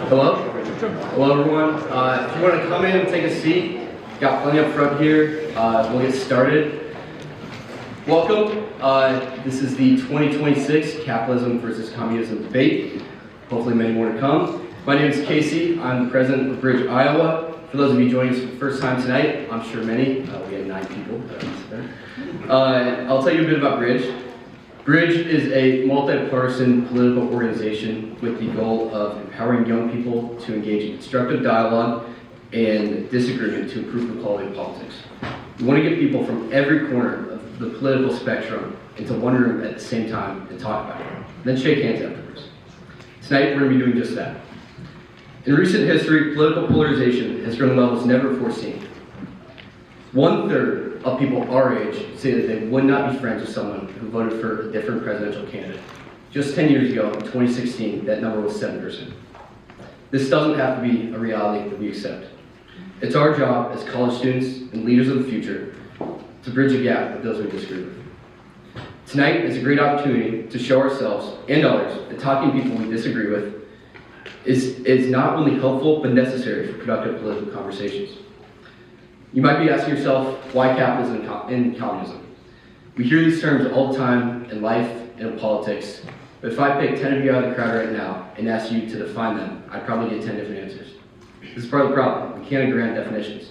Hello? Hello, everyone. If you want to come in and take a seat, got plenty up front here. We'll get started. Welcome. This is the 2026 Capitalism versus Communism debate. Hopefully many more to come. My name is Kasey. I'm the president of Bridge, Iowa. For those of you joining us for the first time tonight, I'm sure many, we have 9 people that are there. I'll tell you a bit about Bridge. Bridge is a multi-partisan political organization with the goal of empowering young people to engage in constructive dialogue and disagreement to improve the quality of politics. We want to get people from every corner of the political spectrum into one room at the same time and talk about it, then shake hands afterwards. Tonight we're going to be doing just that. In recent history, political polarization has grown levels never before seen. 1/3 of people our age say that they would not be friends with someone who voted for a different presidential candidate. Just 10 years ago, in 2016, that number was 7%. This doesn't have to be a reality that we accept. It's our job as college students and leaders of the future to bridge a gap with those we disagree with. Tonight is a great opportunity to show ourselves and others that talking to people we disagree with is not only helpful but necessary for productive political conversations. You might be asking yourself, why capitalism and communism? We hear these terms all the time in life and in politics, but if I pick 10 of you out of the crowd right now and ask you to define them, I'd probably get 10 different answers. This is part of the problem. We can't agree on definitions.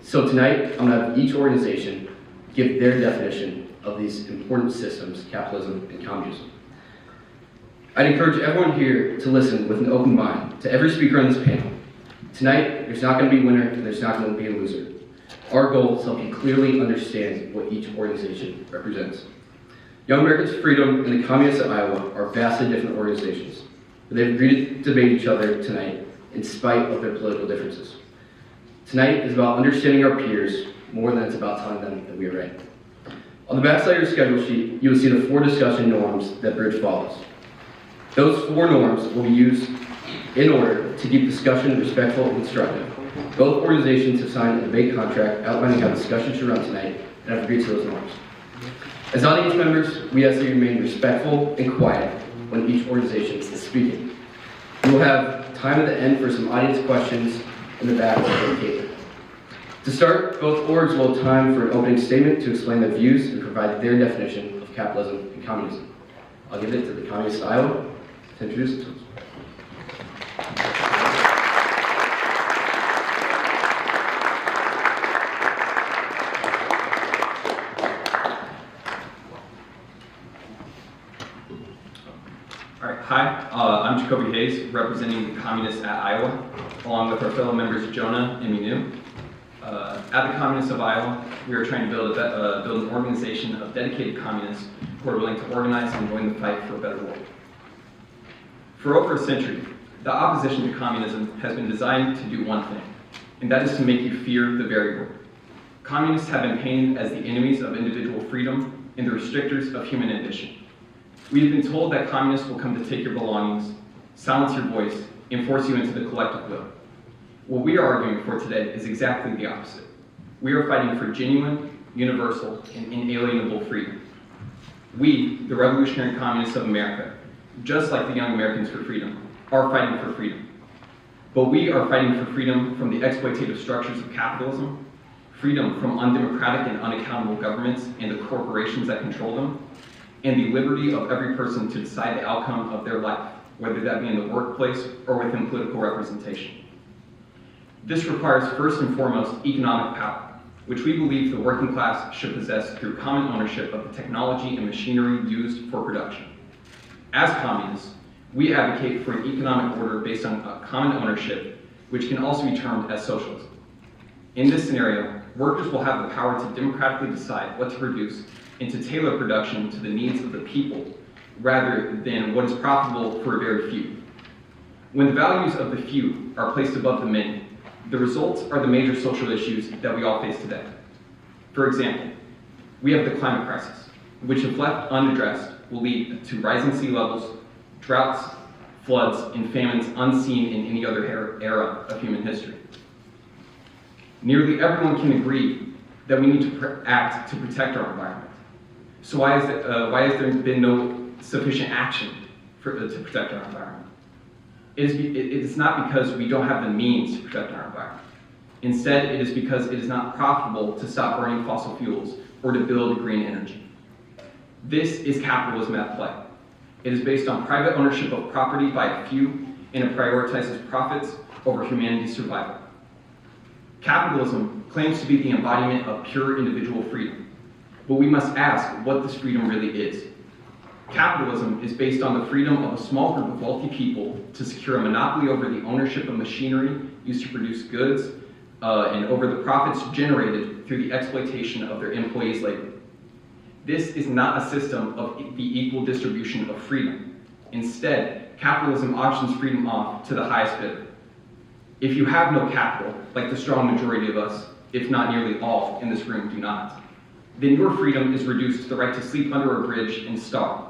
So tonight, I'm going to have each organization give their definition of these important systems, capitalism and communism. I'd encourage everyone here to listen with an open mind to every speaker on this panel. Tonight, there's not going to be a winner and there's not going to be a loser. Our goal is to help you clearly understand what each organization represents. Young Americans for Freedom and the Communists of Iowa are vastly different organizations, but they've agreed to debate each other tonight in spite of their political differences. Tonight is about understanding our peers more than it's about telling them that we are right. On the backside of your schedule sheet, you will see the 4 discussion norms that Bridge follows. Those 4 norms will be used in order to keep discussion respectful and constructive. Both organizations have signed a debate contract outlining how discussion should run tonight and have agreed to those norms. As audience members, we ask that you remain respectful and quiet when each organization is speaking. We will have time at the end for some audience questions in the back of the table. To start, both orgs will have time for an opening statement to explain their views and provide their definition of capitalism and communism. I'll give it to the Communists of Iowa to introduce themselves. Hi, I'm Jakobie representing the Communists at Iowa, along with our fellow members Jonah and Minou. At the Communists of Iowa, we are trying to build an organization of dedicated communists who are willing to organize and join the fight for a better world. For over a century, the opposition to communism has been designed to do one thing, and that is to make you fear the very word. Communists have been painted as the enemies of individual freedom and the restrictors of human ambition. We have been told that communists will come to take your belongings, silence your voice, and force you into the collective will. What we are arguing for today is exactly the opposite. We are fighting for genuine, universal, and inalienable freedom. We, the revolutionary communists of America, just like the Young Americans for Freedom, are fighting for freedom. But we are fighting for freedom from the exploitative structures of capitalism, freedom from undemocratic and unaccountable governments and the corporations that control them, and the liberty of every person to decide the outcome of their life, whether that be in the workplace or within political representation. This requires first and foremost economic power, which we believe the working class should possess through common ownership of the technology and machinery used for production. As communists, we advocate for an economic order based on a common ownership, which can also be termed as socialism. In this scenario, workers will have the power to democratically decide what to produce and to tailor production to the needs of the people rather than what is profitable for a very few. When the values of the few are placed above the many, the results are the major social issues that we all face today. For example, we have the climate crisis, which if left unaddressed will lead to rising sea levels, droughts, floods, and famines unseen in any other era of human history. Nearly everyone can agree that we need to act to protect our environment. So why has there been no sufficient action to protect our environment? It's not because we don't have the means to protect our environment. Instead, it is because it is not profitable to stop burning fossil fuels or to build green energy. This is capitalism at play. It is based on private ownership of property by a few, and it prioritizes profits over humanity's survival. Capitalism claims to be the embodiment of pure individual freedom, but we must ask what this freedom really is. Capitalism is based on the freedom of a small group of wealthy people to secure a monopoly over the ownership of machinery used to produce goods and over the profits generated through the exploitation of their employees' labor. This is not a system of the equal distribution of freedom. Instead, capitalism auctions freedom off to the highest bidder. If you have no capital, like the strong majority of us, if not nearly all in this room do not, then your freedom is reduced to the right to sleep under a bridge and starve.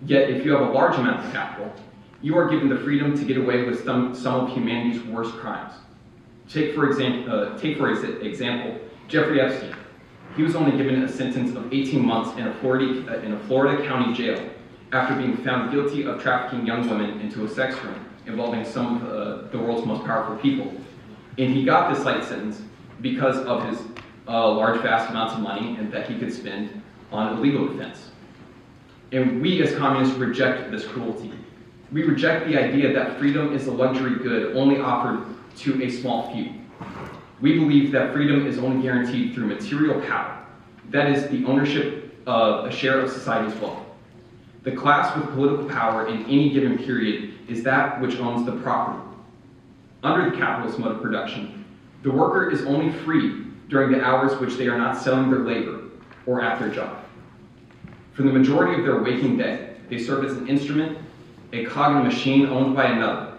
Yet, if you have a large amount of capital, you are given the freedom to get away with some of humanity's worst crimes. Take for example, Jeffrey Epstein. He was only given a sentence of 18 months in a Florida county jail after being found guilty of trafficking young women into a sex ring involving some of the world's most powerful people. And he got this light sentence because of his large, vast amounts of money and that he could spend on a legal defense. And we as communists reject this cruelty. We reject the idea that freedom is a luxury good only offered to a small few. We believe that freedom is only guaranteed through material power. That is the ownership of a share of society's wealth. The class with political power in any given period is that which owns the property. Under the capitalist mode of production, the worker is only free during the hours which they are not selling their labor or at their job. For the majority of their waking day, they serve as an instrument, a cog in a machine owned by another.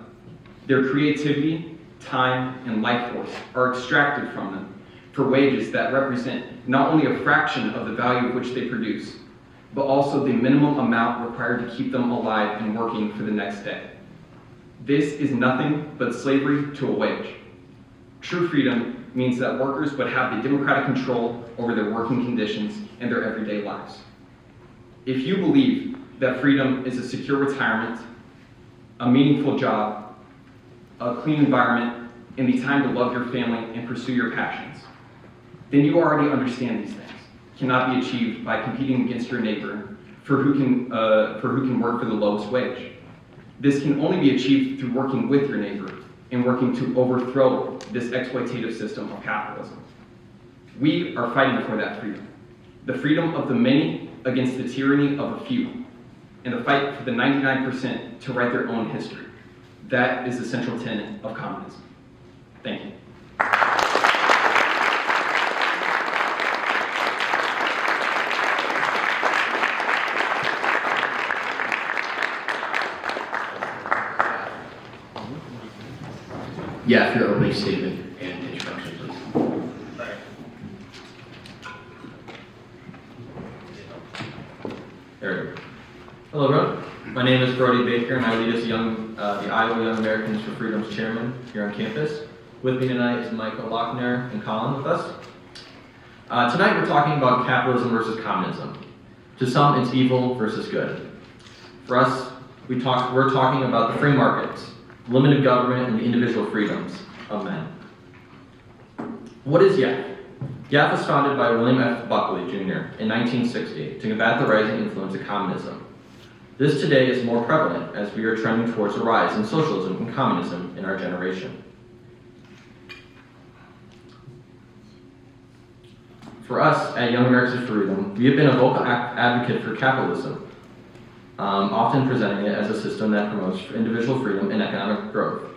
Their creativity, time, and life force are extracted from them for wages that represent not only a fraction of the value of which they produce, but also the minimum amount required to keep them alive and working for the next day. This is nothing but slavery to a wage. True freedom means that workers would have the democratic control over their working conditions and their everyday lives. If you believe that freedom is a secure retirement, a meaningful job, a clean environment, and the time to love your family and pursue your passions, then you already understand these things cannot be achieved by competing against your neighbor for who can work for the lowest wage. This can only be achieved through working with your neighbor and working to overthrow this exploitative system of capitalism. We are fighting for that freedom, the freedom of the many against the tyranny of a few, and the fight for the 99% to write their own history. That is the central tenet of communism. Thank you. Yeah, for your opening statement and introduction, please. There we go. Hello, everyone. My name is Brody Baker, and I lead as the Iowa Young Americans for Freedom's chairman here on campus. With me tonight is Lochner and Colin with us. Tonight we're talking about capitalism versus communism. To some, it's evil versus good. For us, we're talking about the free markets, limited government, and the individual freedoms of men. What is YAF? YAF was founded by William F. Buckley, Jr. in 1960 to combat the rising influence of communism. This today is more prevalent as we are trending towards a rise in socialism and communism in our generation. For us at Young Americans for Freedom, we have been a vocal advocate for capitalism, often presenting it as a system that promotes individual freedom and economic growth.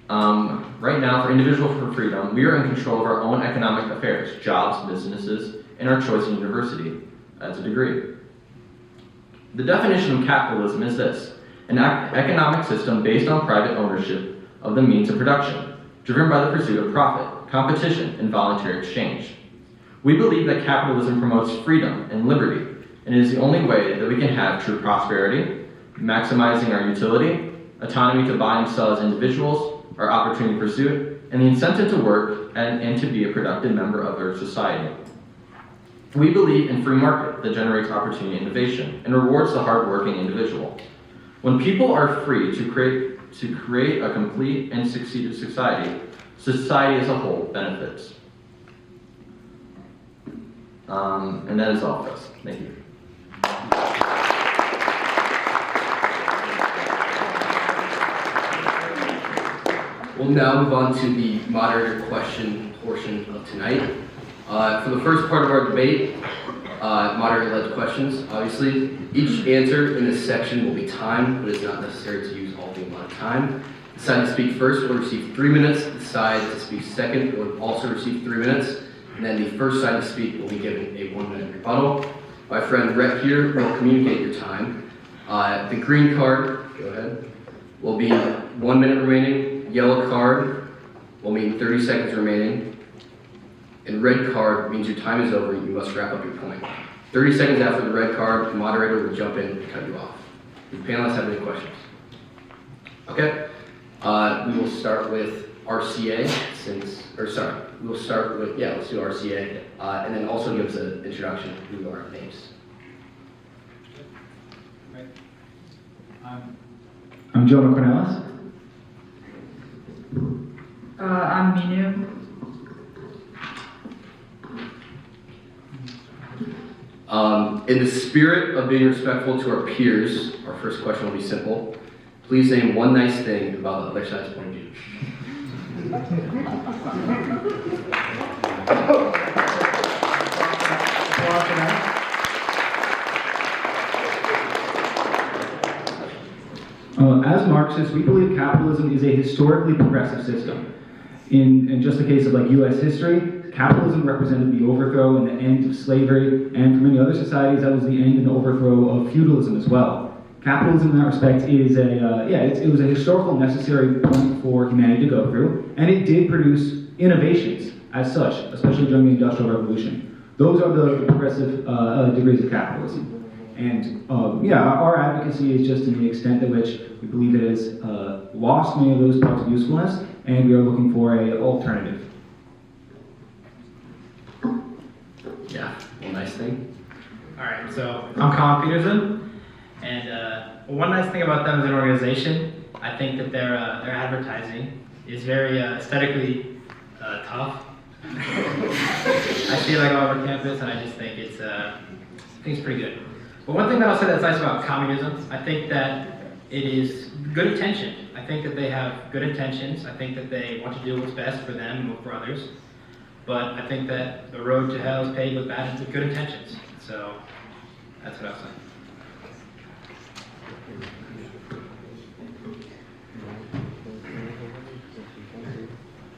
Right now, for individual freedom, we are in control of our own economic affairs, jobs, businesses, and our choice in university as a degree. The definition of capitalism is this: an economic system based on private ownership of the means of production, driven by the pursuit of profit, competition, and voluntary exchange. We believe that capitalism promotes freedom and liberty, and it is the only way that we can have true prosperity, maximizing our utility, autonomy to buy and sell as individuals, our opportunity pursuit, and the incentive to work and to be a productive member of our society. We believe in free market that generates opportunity and innovation and rewards the hardworking individual. When people are free to create to create a complete and succeeding society. Society as a whole benefits. And that is all for us. Thank you. We'll now move on to the moderator question portion of tonight. For the first part of our debate, moderator-led questions, obviously. Each answer in this section will be timed, but it's not necessary to use all the amount of time. The side to speak first will receive 3 minutes. The side to speak second will also receive 3 minutes. And then the first side to speak will be given a 1-minute rebuttal. My friend Rhett here will communicate your time. The green card, go ahead, will be 1 minute remaining. Yellow card will mean 30 seconds remaining. And red card means your time is over, you must wrap up your point. 30 seconds after the red card, the moderator will jump in and cut you off. Do the panelists have any questions? Okay. We will start with RCA, let's do RCA, and then also give us an introduction to who our names. I'm Jonah Cornelisse. I'm Minou. In the spirit of being respectful to our peers, our first question will be simple. Please name one nice thing about the other side's point of view. As Marxists, we believe capitalism is a historically progressive system. In just the case of U.S. history, capitalism represented the overthrow and the end of slavery, and for many other societies, that was the end and overthrow of feudalism as well. Capitalism, in that respect, is it was a historical necessary point for humanity to go through, and it did produce innovations as such, especially during the Industrial Revolution. Those are the progressive degrees of capitalism. And our advocacy is just in the extent at which we believe it has lost many of those parts of usefulness, and we are looking for an alternative. Yeah, one nice thing. All right, so I'm Colin Peterson, and one nice thing about them as an organization, I think that their advertising is very aesthetically tough. I see it all over campus, and I just think it's pretty good. But one thing that I'll say that's nice about communism, I think that it is good intention. I think that they have good intentions. I think that they want to do what's best for them and for others. But I think that the road to hell is paved with good intentions. So that's what I'll say.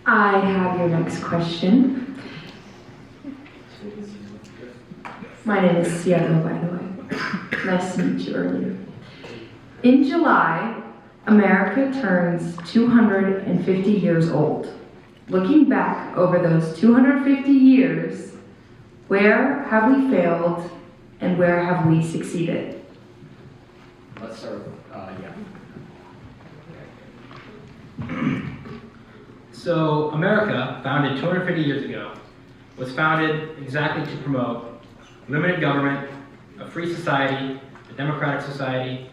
I have your next question. My name is Cielo, by the way. Nice to meet you earlier. In July, America turns 250 years old. Looking back over those 250 years, where have we failed and where have we succeeded? Let's start with, So America, founded 250 years ago, was founded exactly to promote limited government, a free society, a democratic society,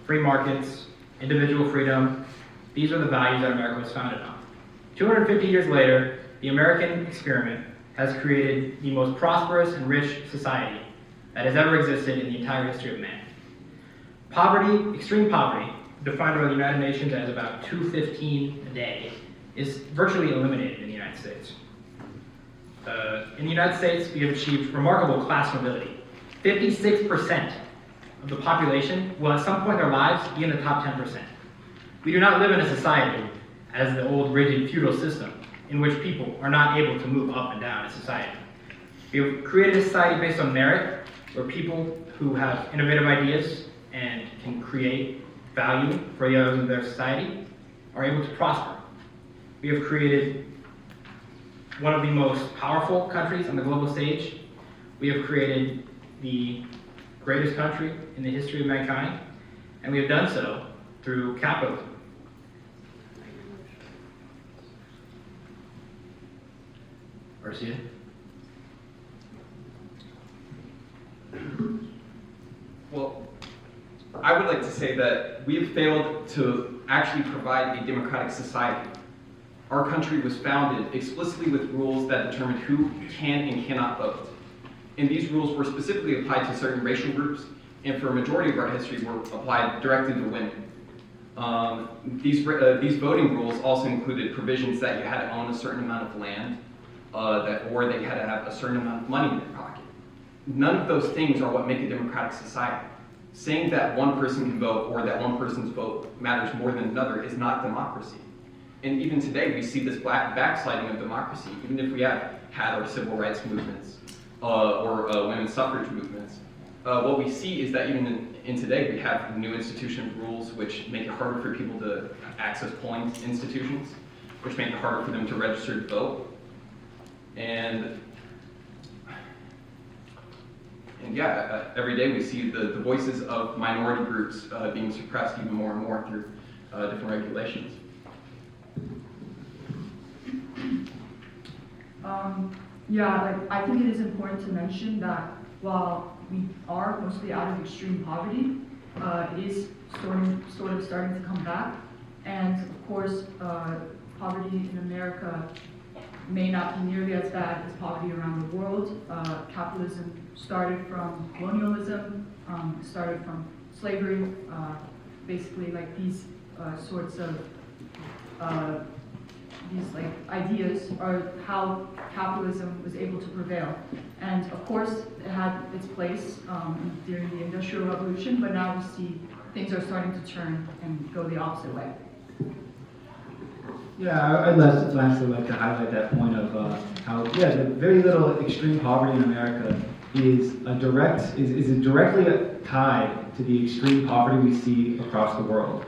free markets, individual freedom. These are the values that America was founded on. 250 years later, the American experiment has created the most prosperous and rich society that has ever existed in the entire history of man. Poverty, extreme poverty, defined by the United Nations as about $2.15 a day, is virtually eliminated in the United States. In the United States, we have achieved remarkable class mobility. 56% of the population will at some point in their lives be in the top 10%. We do not live in a society as the old rigid feudal system in which people are not able to move up and down in society. We have created a society based on merit, where people who have innovative ideas and can create value for the others in their society are able to prosper. We have created one of the most powerful countries on the global stage. We have created the greatest country in the history of mankind, and we have done so through capitalism. RCA? Well, I would like to say that we have failed to actually provide a democratic society. Our country was founded explicitly with rules that determined who can and cannot vote. And these rules were specifically applied to certain racial groups, and for a majority of our history were applied directly to women. These voting rules also included provisions that you had to own a certain amount of land, or that you had to have a certain amount of money in your pocket. None of those things are what make a democratic society. Saying that one person can vote or that one person's vote matters more than another is not democracy. And even today, we see this backsliding of democracy, even if we have had our civil rights movements or women's suffrage movements. What we see is that even in today, we have new institution rules which make it harder for people to access polling institutions, which make it harder for them to register to vote. And yeah, every day we see the voices of minority groups being suppressed even more and more through different regulations. I think it is important to mention that while we are mostly out of extreme poverty, it is sort of starting to come back. And of course, poverty in America may not be nearly as bad as poverty around the world. Capitalism started from colonialism, started from slavery, basically like these sorts of ideas are how capitalism was able to prevail. And of course, it had its place during the Industrial Revolution, but now we see things are starting to turn and go the opposite way. Yeah, I'd lastly like to highlight that point of how, the very little extreme poverty in America is directly tied to the extreme poverty we see across the world.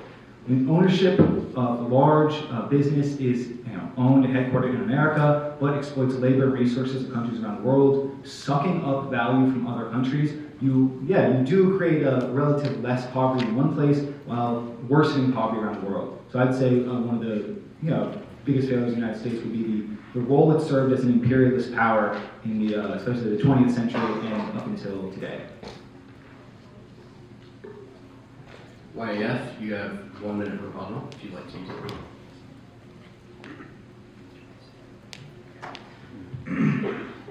When ownership of large business is owned and headquartered in America, but exploits labor and resources of countries around the world, sucking up value from other countries, you do create a relative less poverty in one place while worsening poverty around the world. So I'd say one of the biggest failures in the United States would be the role it served as an imperialist power in the especially the 20th century and up until today. YAF, you have 1 minute rebuttal if you'd like to use it.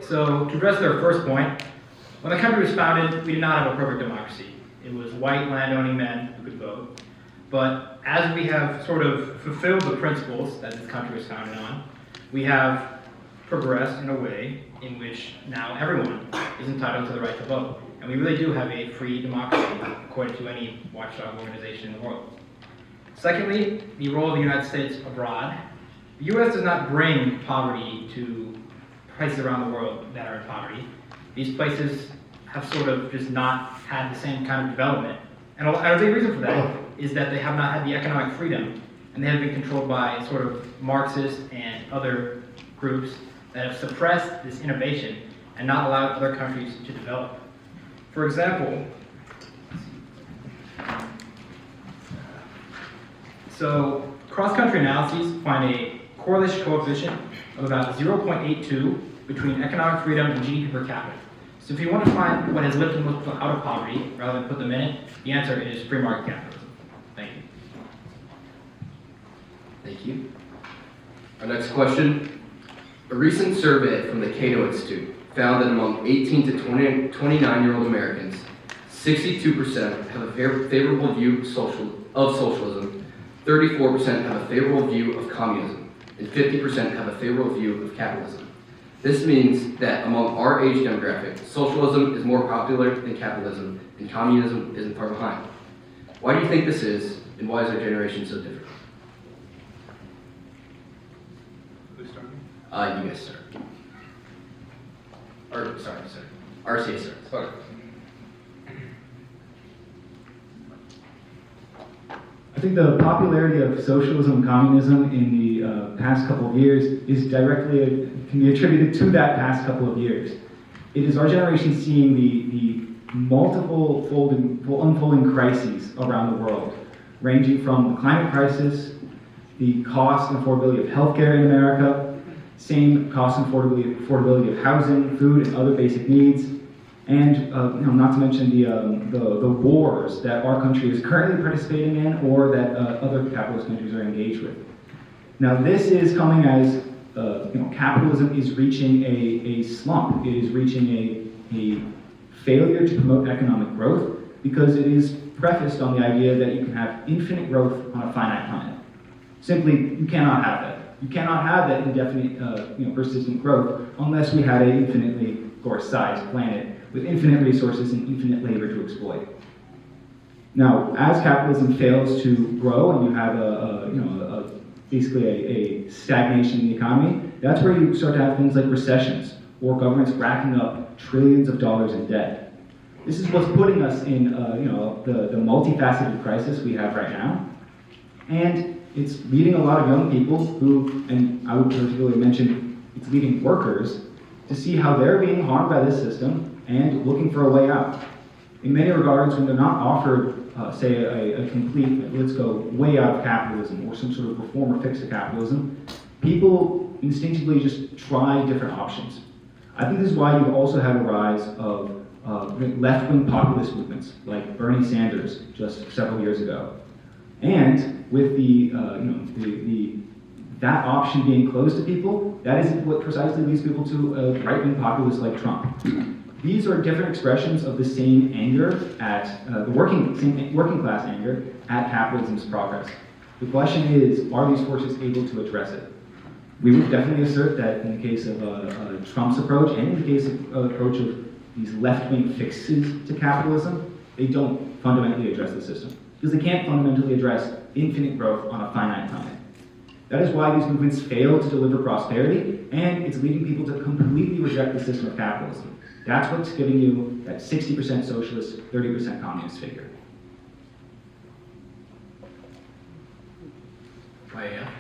So, to address their first point, when the country was founded, we did not have a perfect democracy. It was white landowning men who could vote. But as we have sort of fulfilled the principles that this country was founded on, we have progressed in a way in which now everyone is entitled to the right to vote. And we really do have a free democracy, according to any watchdog organization in the world. Secondly, the role of the United States abroad. The U.S. does not bring poverty to places around the world that are in poverty. These places have sort of just not had the same kind of development. And a big reason for that is that they have not had the economic freedom, and they have been controlled by sort of Marxist and other groups that have suppressed this innovation and not allowed other countries to develop. For example, so cross-country analyses find a correlation coefficient of about 0.82 between economic freedom and GDP per capita. So if you want to find what has lifted most people out of poverty, rather than put them in it, the answer is free market capitalism. Thank you. Thank you. Our next question. A recent survey from the Cato Institute found that among 18 to 29-year-old Americans, 62% have a favorable view of socialism, 34% have a favorable view of communism, and 50% have a favorable view of capitalism. This means that among our age demographic, socialism is more popular than capitalism, and communism isn't far behind. Why do you think this is, and why is our generation so different? Who's starting? You guys start. Sorry. RCA starts. Okay. I think the popularity of socialism and communism in the past couple of years is can be attributed to that past couple of years. It is our generation seeing the multiple unfolding crises around the world, ranging from the climate crisis, the cost and affordability of healthcare in America, same cost and affordability of housing, food, and other basic needs, And not to mention the wars that our country is currently participating in or that other capitalist countries are engaged with. Now this is coming as capitalism is reaching a slump. It is reaching a failure to promote economic growth because it is prefaced on the idea that you can have infinite growth on a finite planet. Simply, you cannot have that. You cannot have that indefinite, persistent growth unless we had an infinitely, of course, sized planet with infinite resources and infinite labor to exploit. Now, as capitalism fails to grow and you have basically a stagnation in the economy, that's where you start to have things like recessions or governments racking up trillions of dollars in debt. This is what's putting us in, the multifaceted crisis we have right now, and it's leading a lot of young people who, and I would particularly mention, it's leading workers to see how they're being harmed by this system and looking for a way out. In many regards, when they're not offered, say, a complete, let's go way out of capitalism or some sort of reform or fix to capitalism, people instinctively just try different options. I think this is why you've also had a rise of left-wing populist movements like Bernie Sanders just several years ago. And with that option being closed to people, that is what precisely leads people to a right-wing populist like Trump. These are different expressions of the same anger at the working class anger at capitalism's progress. The question is, are these forces able to address it? We would definitely assert that in the case of Trump's approach and in the case of approach of these left-wing fixes to capitalism, they don't fundamentally address the system because they can't fundamentally address infinite growth on a finite planet. That is why these movements fail to deliver prosperity, and it's leading people to completely reject the system of capitalism. That's what's giving you that 60% socialist, 30% communist figure. Yeah.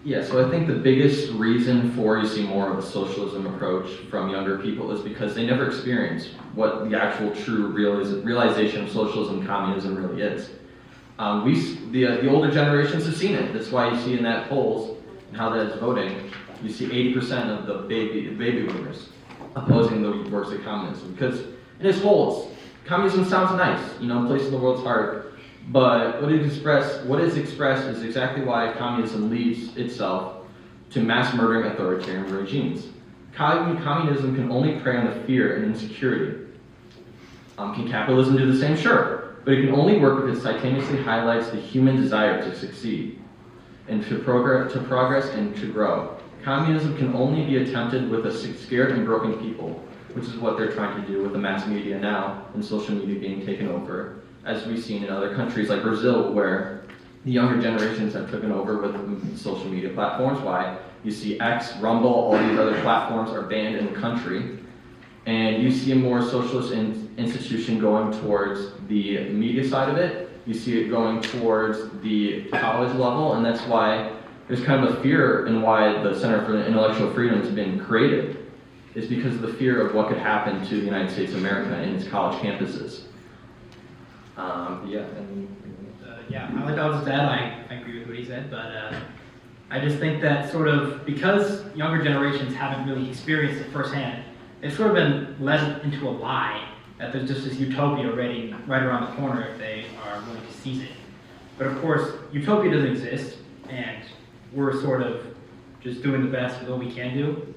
Yeah, so I think the biggest reason for you see more of a socialism approach from younger people is because they never experience what the actual true realization of socialism and communism really is. The older generations have seen it. That's why you see in that polls and how that is voting, you see 80% of the baby boomers opposing the works of communism. Because in its holes, communism sounds nice, a place in the world's heart. But what is expressed is exactly why communism leads itself to mass murdering authoritarian regimes. Communism can only prey on the fear and insecurity. Can capitalism do the same? Sure. But it can only work if it simultaneously highlights the human desire to succeed and to progress and to grow. Communism can only be attempted with a scared and broken people, which is what they're trying to do with the mass media now and social media being taken over, as we've seen in other countries like Brazil, where the younger generations have taken over with social media platforms. Why you see X, Rumble, all these other platforms are banned in the country, and you see a more socialist institution going towards the media side of it. You see it going towards the college level, and that's why there's kind of a fear in why the Center for Intellectual Freedom has been created, is because of the fear of what could happen to the United States of America and its college campuses. I like all of that. I agree with what he said, but I just think that sort of because younger generations haven't really experienced it firsthand, they've sort of been led into a lie that there's just this utopia right around the corner if they are willing to seize it. But of course, utopia doesn't exist, and we're sort of just doing the best with what we can do,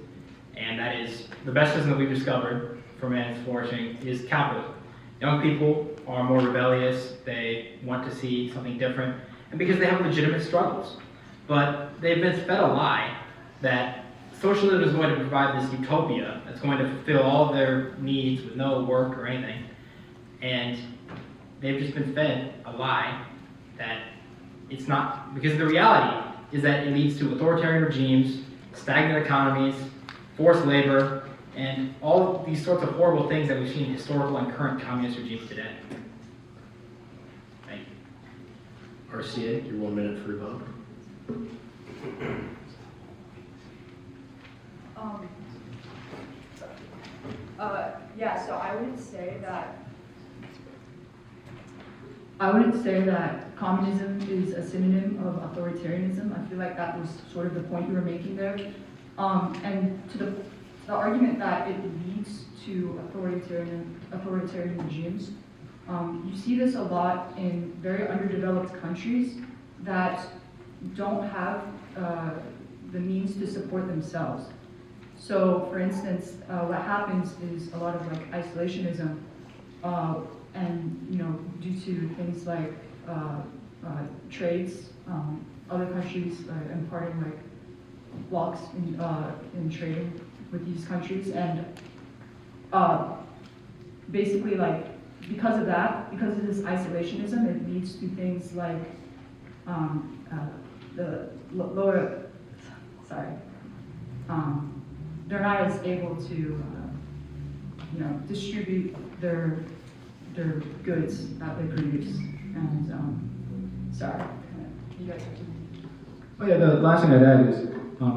and that is the best system that we've discovered for man's flourishing is capitalism. Young people are more rebellious, they want to see something different, and because they have legitimate struggles. But they've been fed a lie that socialism is going to provide this utopia that's going to fulfill all of their needs with no work or anything. And they've just been fed a lie that it's not, because the reality is that it leads to authoritarian regimes, stagnant economies, forced labor, and all these sorts of horrible things that we've seen in historical and current communist regimes today. Thank you. RCA, your 1 minute for rebuttal. So I wouldn't say that communism is a synonym of authoritarianism. I feel like that was sort of the point you were making there. And to the argument that it leads to authoritarian regimes, you see this a lot in very underdeveloped countries that don't have the means to support themselves. So, for instance, what happens is a lot of like isolationism, and due to things like trades, other countries imparting like blocks in trading with these countries, and basically like because of this isolationism, it leads to things like they're not as able to distribute their goods that they produce. And sorry, you guys have to. Oh yeah, the last thing I'd add is,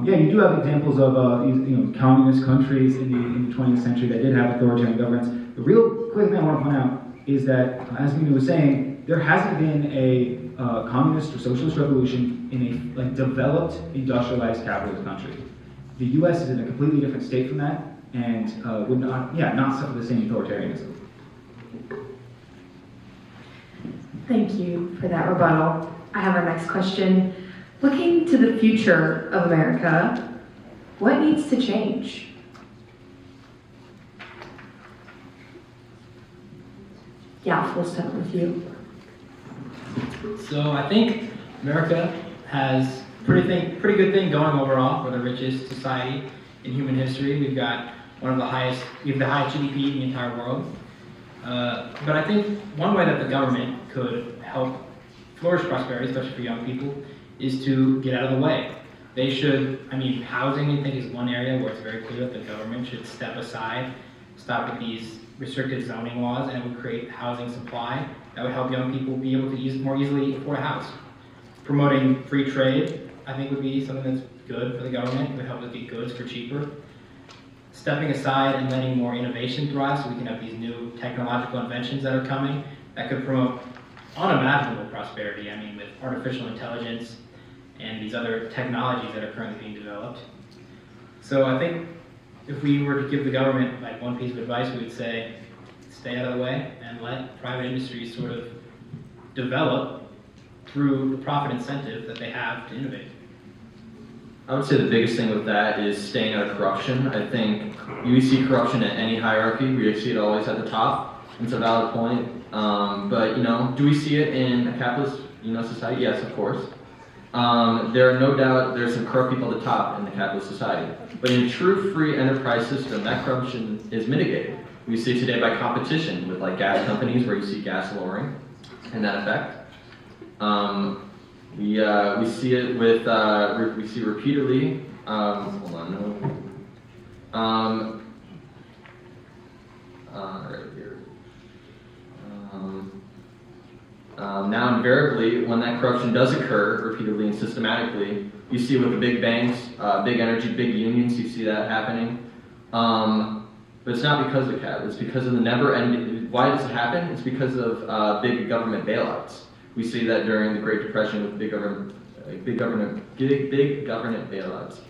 you do have examples of these communist countries in the 20th century that did have authoritarian governments. The real quick thing I want to point out is that, as Minou was saying, there hasn't been a communist or socialist revolution in a developed, industrialized capitalist country. The U.S. is in a completely different state from that, and would not suffer the same authoritarianism. Thank you for that rebuttal. I have our next question. Looking to the future of America, what needs to change? Yeah, we'll start with you. So I think America has pretty good thing going overall. We're the richest society in human history. We've got we have the highest GDP in the entire world. But I think one way that the government could help flourish prosperity, especially for young people, is to get out of the way. They should, housing I think is one area where it's very clear that the government should step aside, stop with these restricted zoning laws, and it would create housing supply that would help young people be able to more easily afford a house. Promoting free trade, I think, would be something that's good for the government. It would help us get goods for cheaper. Stepping aside and letting more innovation thrive so we can have these new technological inventions that are coming that could promote unimaginable prosperity, with artificial intelligence and these other technologies that are currently being developed. So I think if we were to give the government one piece of advice, we would say, stay out of the way and let private industry sort of develop through the profit incentive that they have to innovate. I would say the biggest thing with that is staying out of corruption. I think you see corruption at any hierarchy. We see it always at the top. It's a valid point. But do we see it in a capitalist society? Yes, of course. There are no doubt there's some corrupt people at the top in the capitalist society. But in a true free enterprise system, that corruption is mitigated. We see today by competition with gas companies where you see gas lowering and that effect. We see it with, we see repeatedly, hold on, no. Right here. Now invariably, when that corruption does occur repeatedly and systematically, you see it with the big banks, big energy, big unions, you see that happening. But it's not because of capital, it's because of the never-ending, why does it happen? It's because of big government bailouts. We see that during the Great Depression with big government bailouts.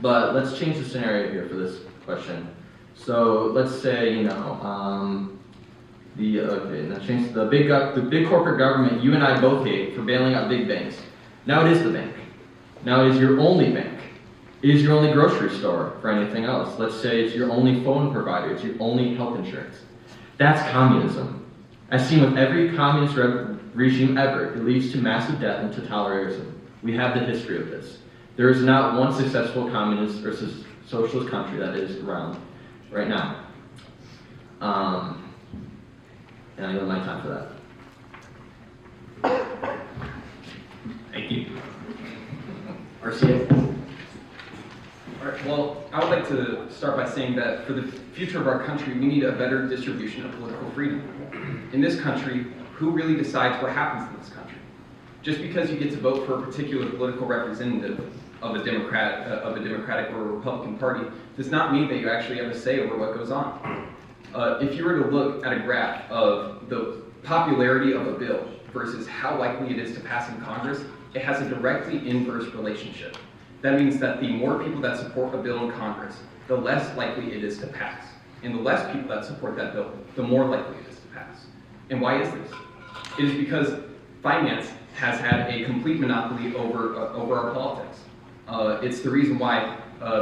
But let's change the scenario here for this question. So let's say, the big corporate government you and I both hate for bailing out big banks. Now it is the bank. Now it is your only bank. It is your only grocery store for anything else. Let's say it's your only phone provider. It's your only health insurance. That's communism. As seen with every communist regime ever, it leads to massive death and totalitarianism. We have the history of this. There is not one successful communist or socialist country that is around right now. And I know my time for that. Thank you. RCA. All right, well, I would like to start by saying that for the future of our country, we need a better distribution of political freedom. In this country, who really decides what happens in this country? Just because you get to vote for a particular political representative of a Democratic or a Republican party does not mean that you actually have a say over what goes on. If you were to look at a graph of the popularity of a bill versus how likely it is to pass in Congress, it has a directly inverse relationship. That means that the more people that support a bill in Congress, the less likely it is to pass. And the less people that support that bill, the more likely it is to pass. And why is this? It is because finance has had a complete monopoly over our politics. It's the reason why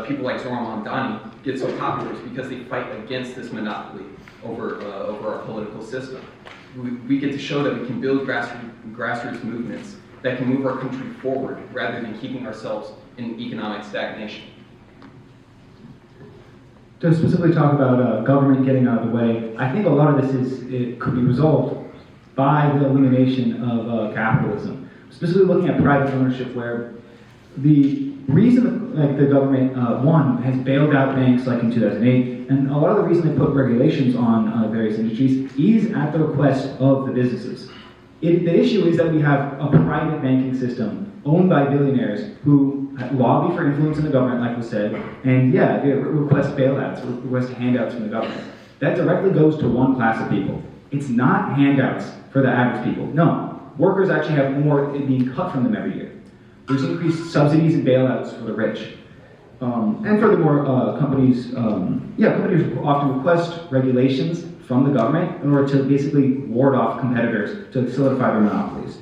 people like Zoran Mamdani get so popular, is because they fight against this monopoly over our political system. We get to show that we can build grassroots movements that can move our country forward rather than keeping ourselves in economic stagnation. To specifically talk about government getting out of the way, I think a lot of this could be resolved by the elimination of capitalism. Specifically looking at private ownership, where the reason the government, has bailed out banks like in 2008, and a lot of the reason they put regulations on various industries is at the request of the businesses. The issue is that we have a private banking system owned by billionaires who lobby for influence in the government, like was said, and they request bailouts, request handouts from the government. That directly goes to one class of people. It's not handouts for the average people. No, workers actually have more being cut from them every year. There's increased subsidies and bailouts for the rich. And furthermore, companies often request regulations from the government in order to basically ward off competitors to solidify their monopolies.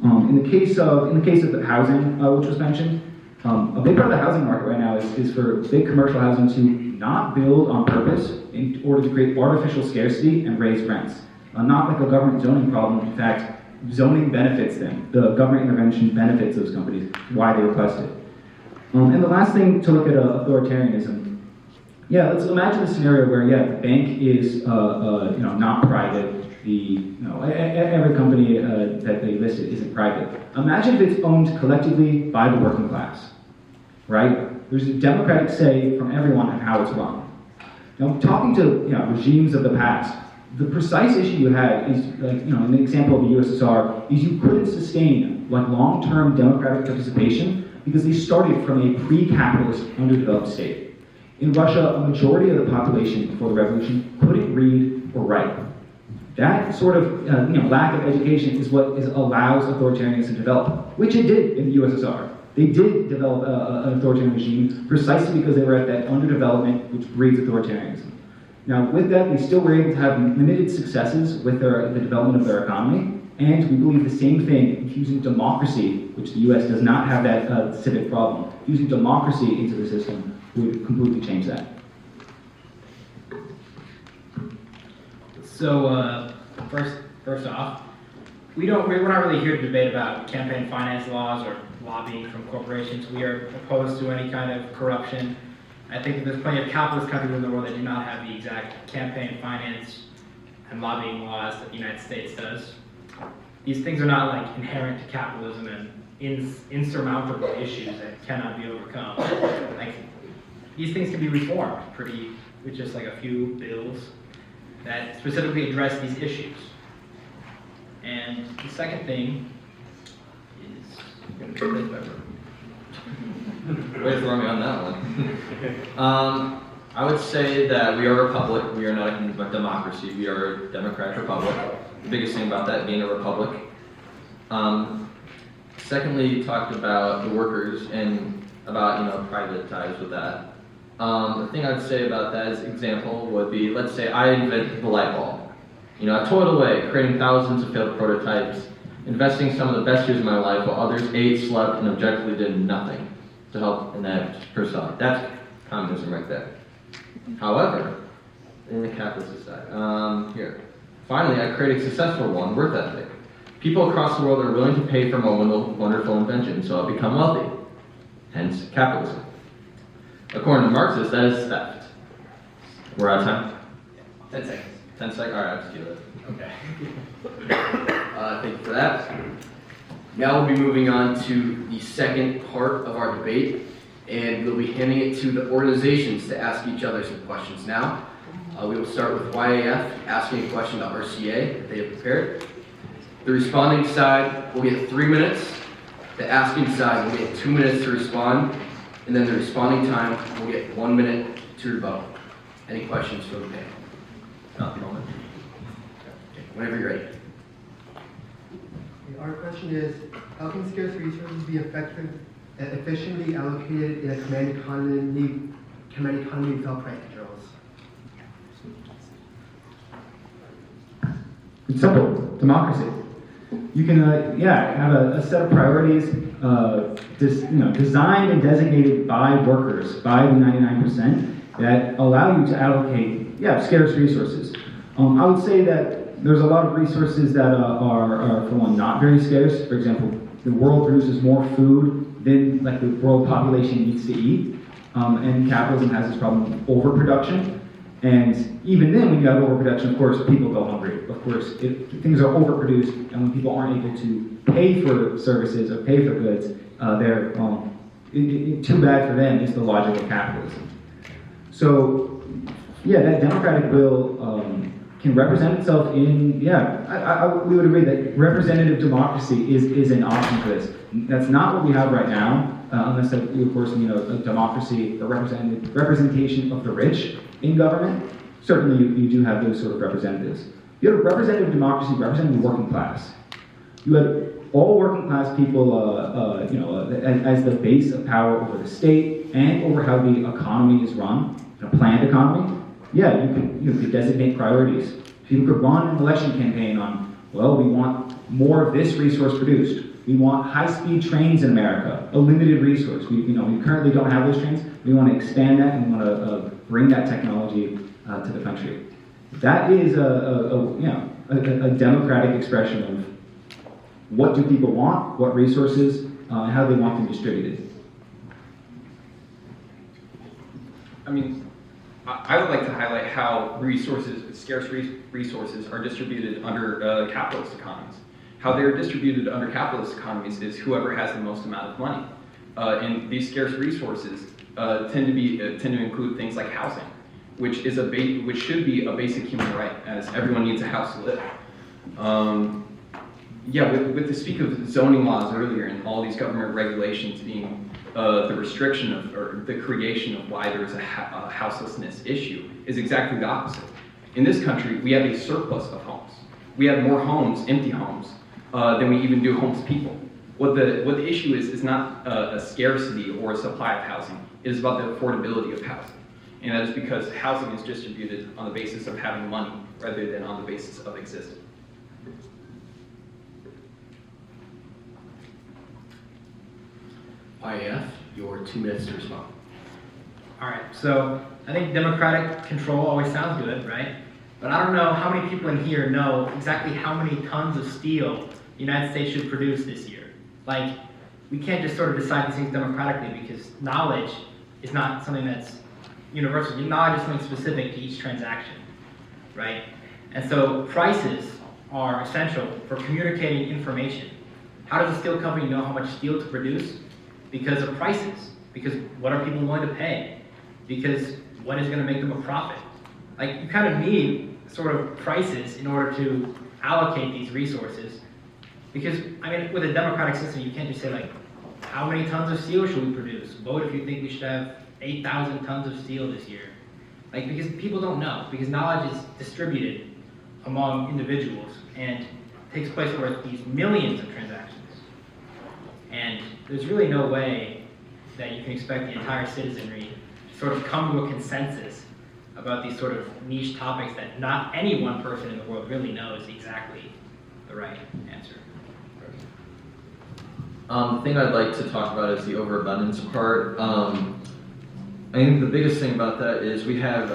In the case of the housing, which was mentioned, a big part of the housing market right now is for big commercial housing to not build on purpose in order to create artificial scarcity and raise rents. Not like a government zoning problem. In fact, zoning benefits them. The government intervention benefits those companies, why they request it. And the last thing to look at authoritarianism. Let's imagine a scenario where the bank is not private. Every company that they listed isn't private. Imagine if it's owned collectively by the working class, right? There's a democratic say from everyone on how it's run. Now, talking to regimes of the past, the precise issue you had is, in the example of the USSR, is you couldn't sustain long-term democratic participation because they started from a pre-capitalist, underdeveloped state. In Russia, a majority of the population before the revolution couldn't read or write. That sort of lack of education is what allows authoritarianism to develop, which it did in the USSR. They did develop an authoritarian regime precisely because they were at that underdevelopment which breeds authoritarianism. Now, with that, they still were able to have limited successes with the development of their economy, and we believe the same thing, infusing democracy, which the US does not have that civic problem, using democracy into the system would completely change that. So, first off, we're not really here to debate about campaign finance laws or lobbying from corporations. We are opposed to any kind of corruption. I think that there's plenty of capitalist countries in the world that do not have the exact campaign finance and lobbying laws that the United States does. These things are not inherent to capitalism and insurmountable issues that cannot be overcome. These things can be reformed with just a few bills that specifically address these issues. And the second thing is... Way to throw me on that one. I would say that we are a republic. We are not a democracy. We are a democratic republic. The biggest thing about that being a republic. Secondly, you talked about the workers and about private ties with that. The thing I'd say about that as example would be, let's say I invent the light bulb. I toiled away, creating thousands of failed prototypes, investing some of the best years of my life while others ate, slept, and objectively did nothing to help in that pursuit. That's communism right there. However, in the capitalist society, finally I created a successful one, work ethic. People across the world are willing to pay for my wonderful invention, so I've become wealthy. Hence, capitalism. According to Marxists, that is theft. We're out of time? 10 seconds. 10 seconds? All right, I'll just do it. Okay. Thank you for that. Now we'll be moving on to the second part of our debate, and we'll be handing it to the organizations to ask each other some questions now. We will start with YAF asking a question to RCA that they have prepared. The responding side will get 3 minutes. The asking side will get 2 minutes to respond, and then the responding time will get 1 minute to rebuttal. Any questions from the panel? Not the moment. Whenever you're ready. question is, how can scarce resources be effective and efficiently allocated in a command economy without price controls? It's simple. Democracy. You can, have a set of priorities, designed and designated by workers, by the 99%, that allow you to allocate, scarce resources. I would say that there's a lot of resources that are for one, not very scarce. For example, the world produces more food than the world population needs to eat, and capitalism has this problem of overproduction. And even then, when you have overproduction, of course, people go hungry. Of course, things are overproduced, and when people aren't able to pay for services or pay for goods, they're too bad for them is the logic of capitalism. So, that democratic will can represent itself in, we would agree that representative democracy is an option for this. That's not what we have right now, unless, of course, a democracy, a representation of the rich in government. Certainly, you do have those sort of representatives. You have a representative democracy representing the working class. You have all working class people, as the base of power over the state and over how the economy is run, a planned economy. You could designate priorities. People could run an election campaign on, well, we want more of this resource produced. We want high-speed trains in America, a limited resource. We currently don't have those trains. We want to expand that and we want to bring that technology to the country. That is a democratic expression of what do people want, what resources, and how they want them distributed. I would like to highlight how scarce resources are distributed under capitalist economies. How they're distributed under capitalist economies is whoever has the most amount of money. And these scarce resources tend to include things like housing, which should be a basic human right, as everyone needs a house to live. With the speak of zoning laws earlier and all these government regulations being the restriction of, or the creation of why there is a houselessness issue is exactly the opposite. In this country, we have a surplus of homes. We have more homes, empty homes, than we even do homeless people. What the issue is not a scarcity or a supply of housing. It is about the affordability of housing. And that is because housing is distributed on the basis of having money rather than on the basis of existing. YAF, your 2 minutes to respond. All right, so I think democratic control always sounds good, right? But I don't know how many people in here know exactly how many tons of steel the United States should produce this year. We can't just sort of decide these things democratically because knowledge is not something that's universal. Knowledge is something specific to each transaction, right? And so prices are essential for communicating information. How does a steel company know how much steel to produce? Because of prices. Because what are people willing to pay? Because what is going to make them a profit? You kind of need sort of prices in order to allocate these resources. Because, with a democratic system, you can't just say, how many tons of steel should we produce? Vote if you think we should have 8,000 tons of steel this year. Because people don't know. Because knowledge is distributed among individuals and takes place over these millions of transactions. And there's really no way that you can expect the entire citizenry to sort of come to a consensus about these sort of niche topics that not any one person in the world really knows exactly the right answer. The thing I'd like to talk about is the overabundance part. I think the biggest thing about that is we do have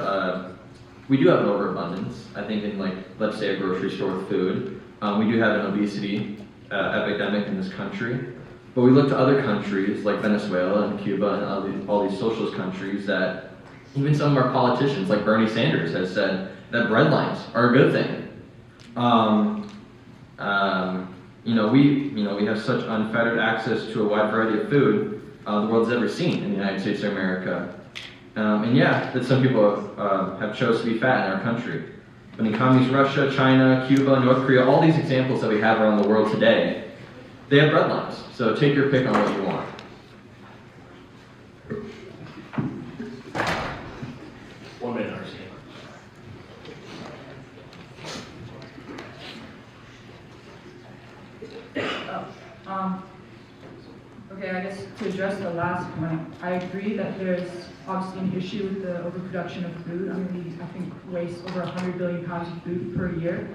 an overabundance. I think in let's say a grocery store with food. We do have an obesity epidemic in this country. But we look to other countries like Venezuela and Cuba and all these socialist countries that even some of our politicians like Bernie Sanders has said that bread lines are a good thing. We have such unfettered access to a wide variety of food the world's ever seen in the United States of America. That some people have chose to be fat in our country. But in communist Russia, China, Cuba, North Korea, all these examples that we have around the world today, they have bread lines. So take your pick on what you want. One minute, RC. Okay, I guess to address the last point, I agree that there's obviously an issue with the overproduction of food. I mean, we, I think, waste over 100 billion pounds of food per year.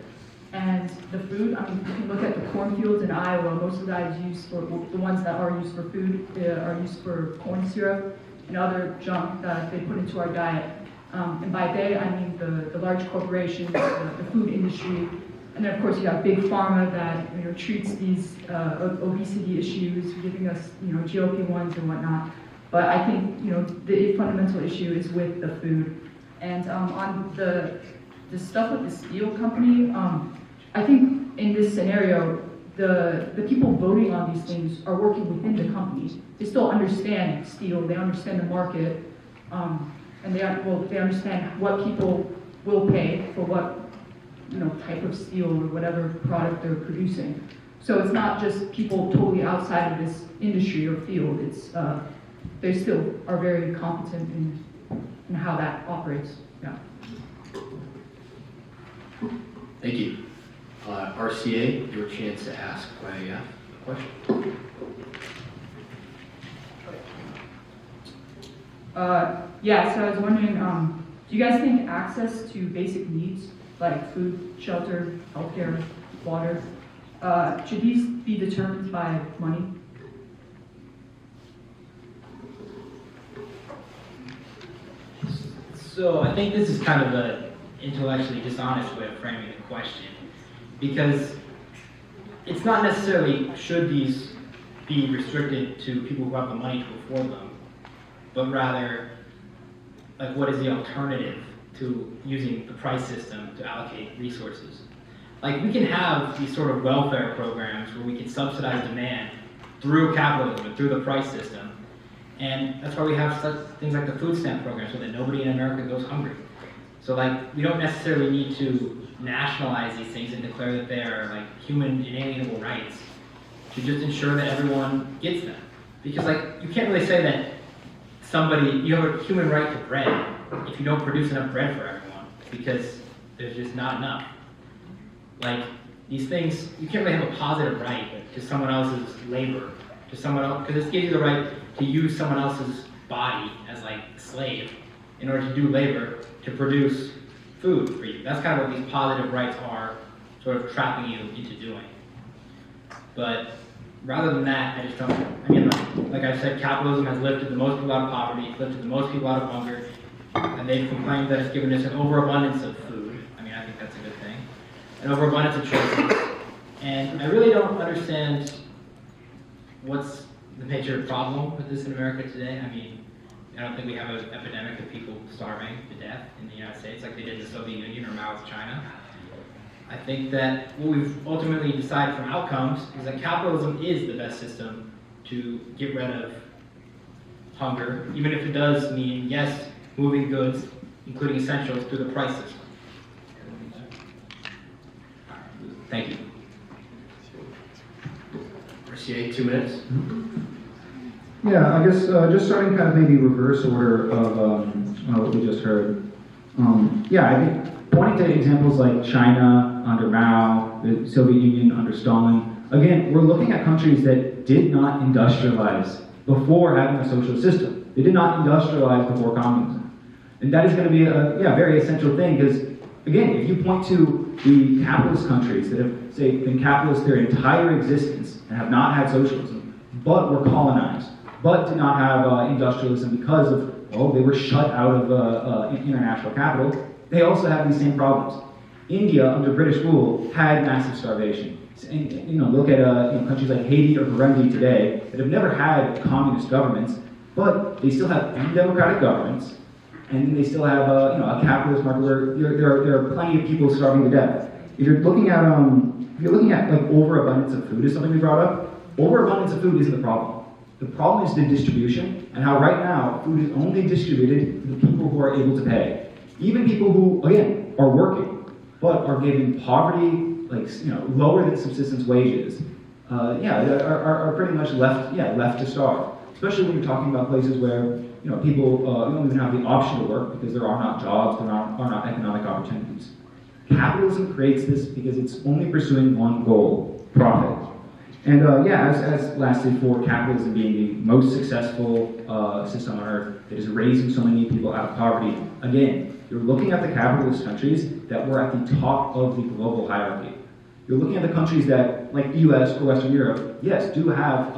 And the food, I mean, you can look at the cornfields in Iowa, most of that is used for, the ones that are used for food are used for corn syrup and other junk that they put into our diet. And by they, I mean the large corporations, the food industry, and then of course you have big pharma that treats these obesity issues, giving us GLP-1s and whatnot. But I think the fundamental issue is with the food. And on the stuff with the steel company, I think in this scenario, the people voting on these things are working within the companies. They still understand steel, they understand the market, and they understand what people will pay for what type of steel or whatever product they're producing. So it's not just people totally outside of this industry or field. It's they still are very competent in how that operates. Yeah. Thank you. RCA, your chance to ask a question. Yeah, so I was wondering, do you guys think access to basic needs like food, shelter, healthcare, water, should these be determined by money? So I think this is kind of an intellectually dishonest way of framing the question, because it's not necessarily should these be restricted to people who have the money to afford them, but rather, like, what is the alternative to using the price system to allocate resources? Like, we can have these sort of welfare programs where we can subsidize demand through capitalism and through the price system. And that's why we have such things like the food stamp program, so that nobody in America goes hungry. So, like, we don't necessarily need to nationalize these things and declare that they are like human inalienable rights, to just ensure that everyone gets them. Because, like, you can't really say that you have a human right to bread if you don't produce enough bread for everyone, because there's just not enough. Like, these things, you can't really have a positive right to someone else's labor, to someone else, because this gives you the right to use someone else's body as like slave in order to do labor to produce food for you. That's kind of what these positive rights are sort of trapping you into doing. But rather than that, I just don't, I mean, like I said, capitalism has lifted the most people out of poverty, it's lifted the most people out of hunger, and they've complained that it's given us an overabundance of food. I mean, I think that's a good thing. An overabundance of choices. And I really don't understand what's the major problem with this in America today. I mean, I don't think we have an epidemic of people starving to death in the United States like they did in the Soviet Union or Mao's China. I think that what we've ultimately decided from outcomes is that capitalism is the best system to get rid of hunger, even if it does mean, yes, moving goods, including essentials, through the price system. Thank you. RCA, 2 minutes. Yeah, I guess just starting kind of maybe reverse order of what we just heard. Yeah, I think pointing to examples like China under Mao, the Soviet Union under Stalin, again, we're looking at countries that did not industrialize before having a social system. They did not industrialize before communism. And that is going to be a very essential thing, because, again, if you point to the capitalist countries that have, say, been capitalist their entire existence and have not had socialism, but were colonized, but did not have industrialism because of, well, they were shut out of international capital, they also have these same problems. India, under British rule, had massive starvation. And, look at countries like Haiti or Burundi today that have never had communist governments, but they still have undemocratic governments, and they still have a capitalist market where there are plenty of people starving to death. If you're looking at like overabundance of food is something we brought up, overabundance of food isn't the problem. The problem is the distribution, and how right now food is only distributed to the people who are able to pay. Even people who, again, are working, but are given poverty, like, lower than subsistence wages, are pretty much left to starve. Especially when you're talking about places where, people don't even have the option to work because there are not jobs, there are not economic opportunities. Capitalism creates this because it's only pursuing one goal: profit. And as lastly, for capitalism being the most successful system on earth that is raising so many people out of poverty, again, you're looking at the capitalist countries that were at the top of the global hierarchy. You're looking at the countries that, like the US or Western Europe, yes, do have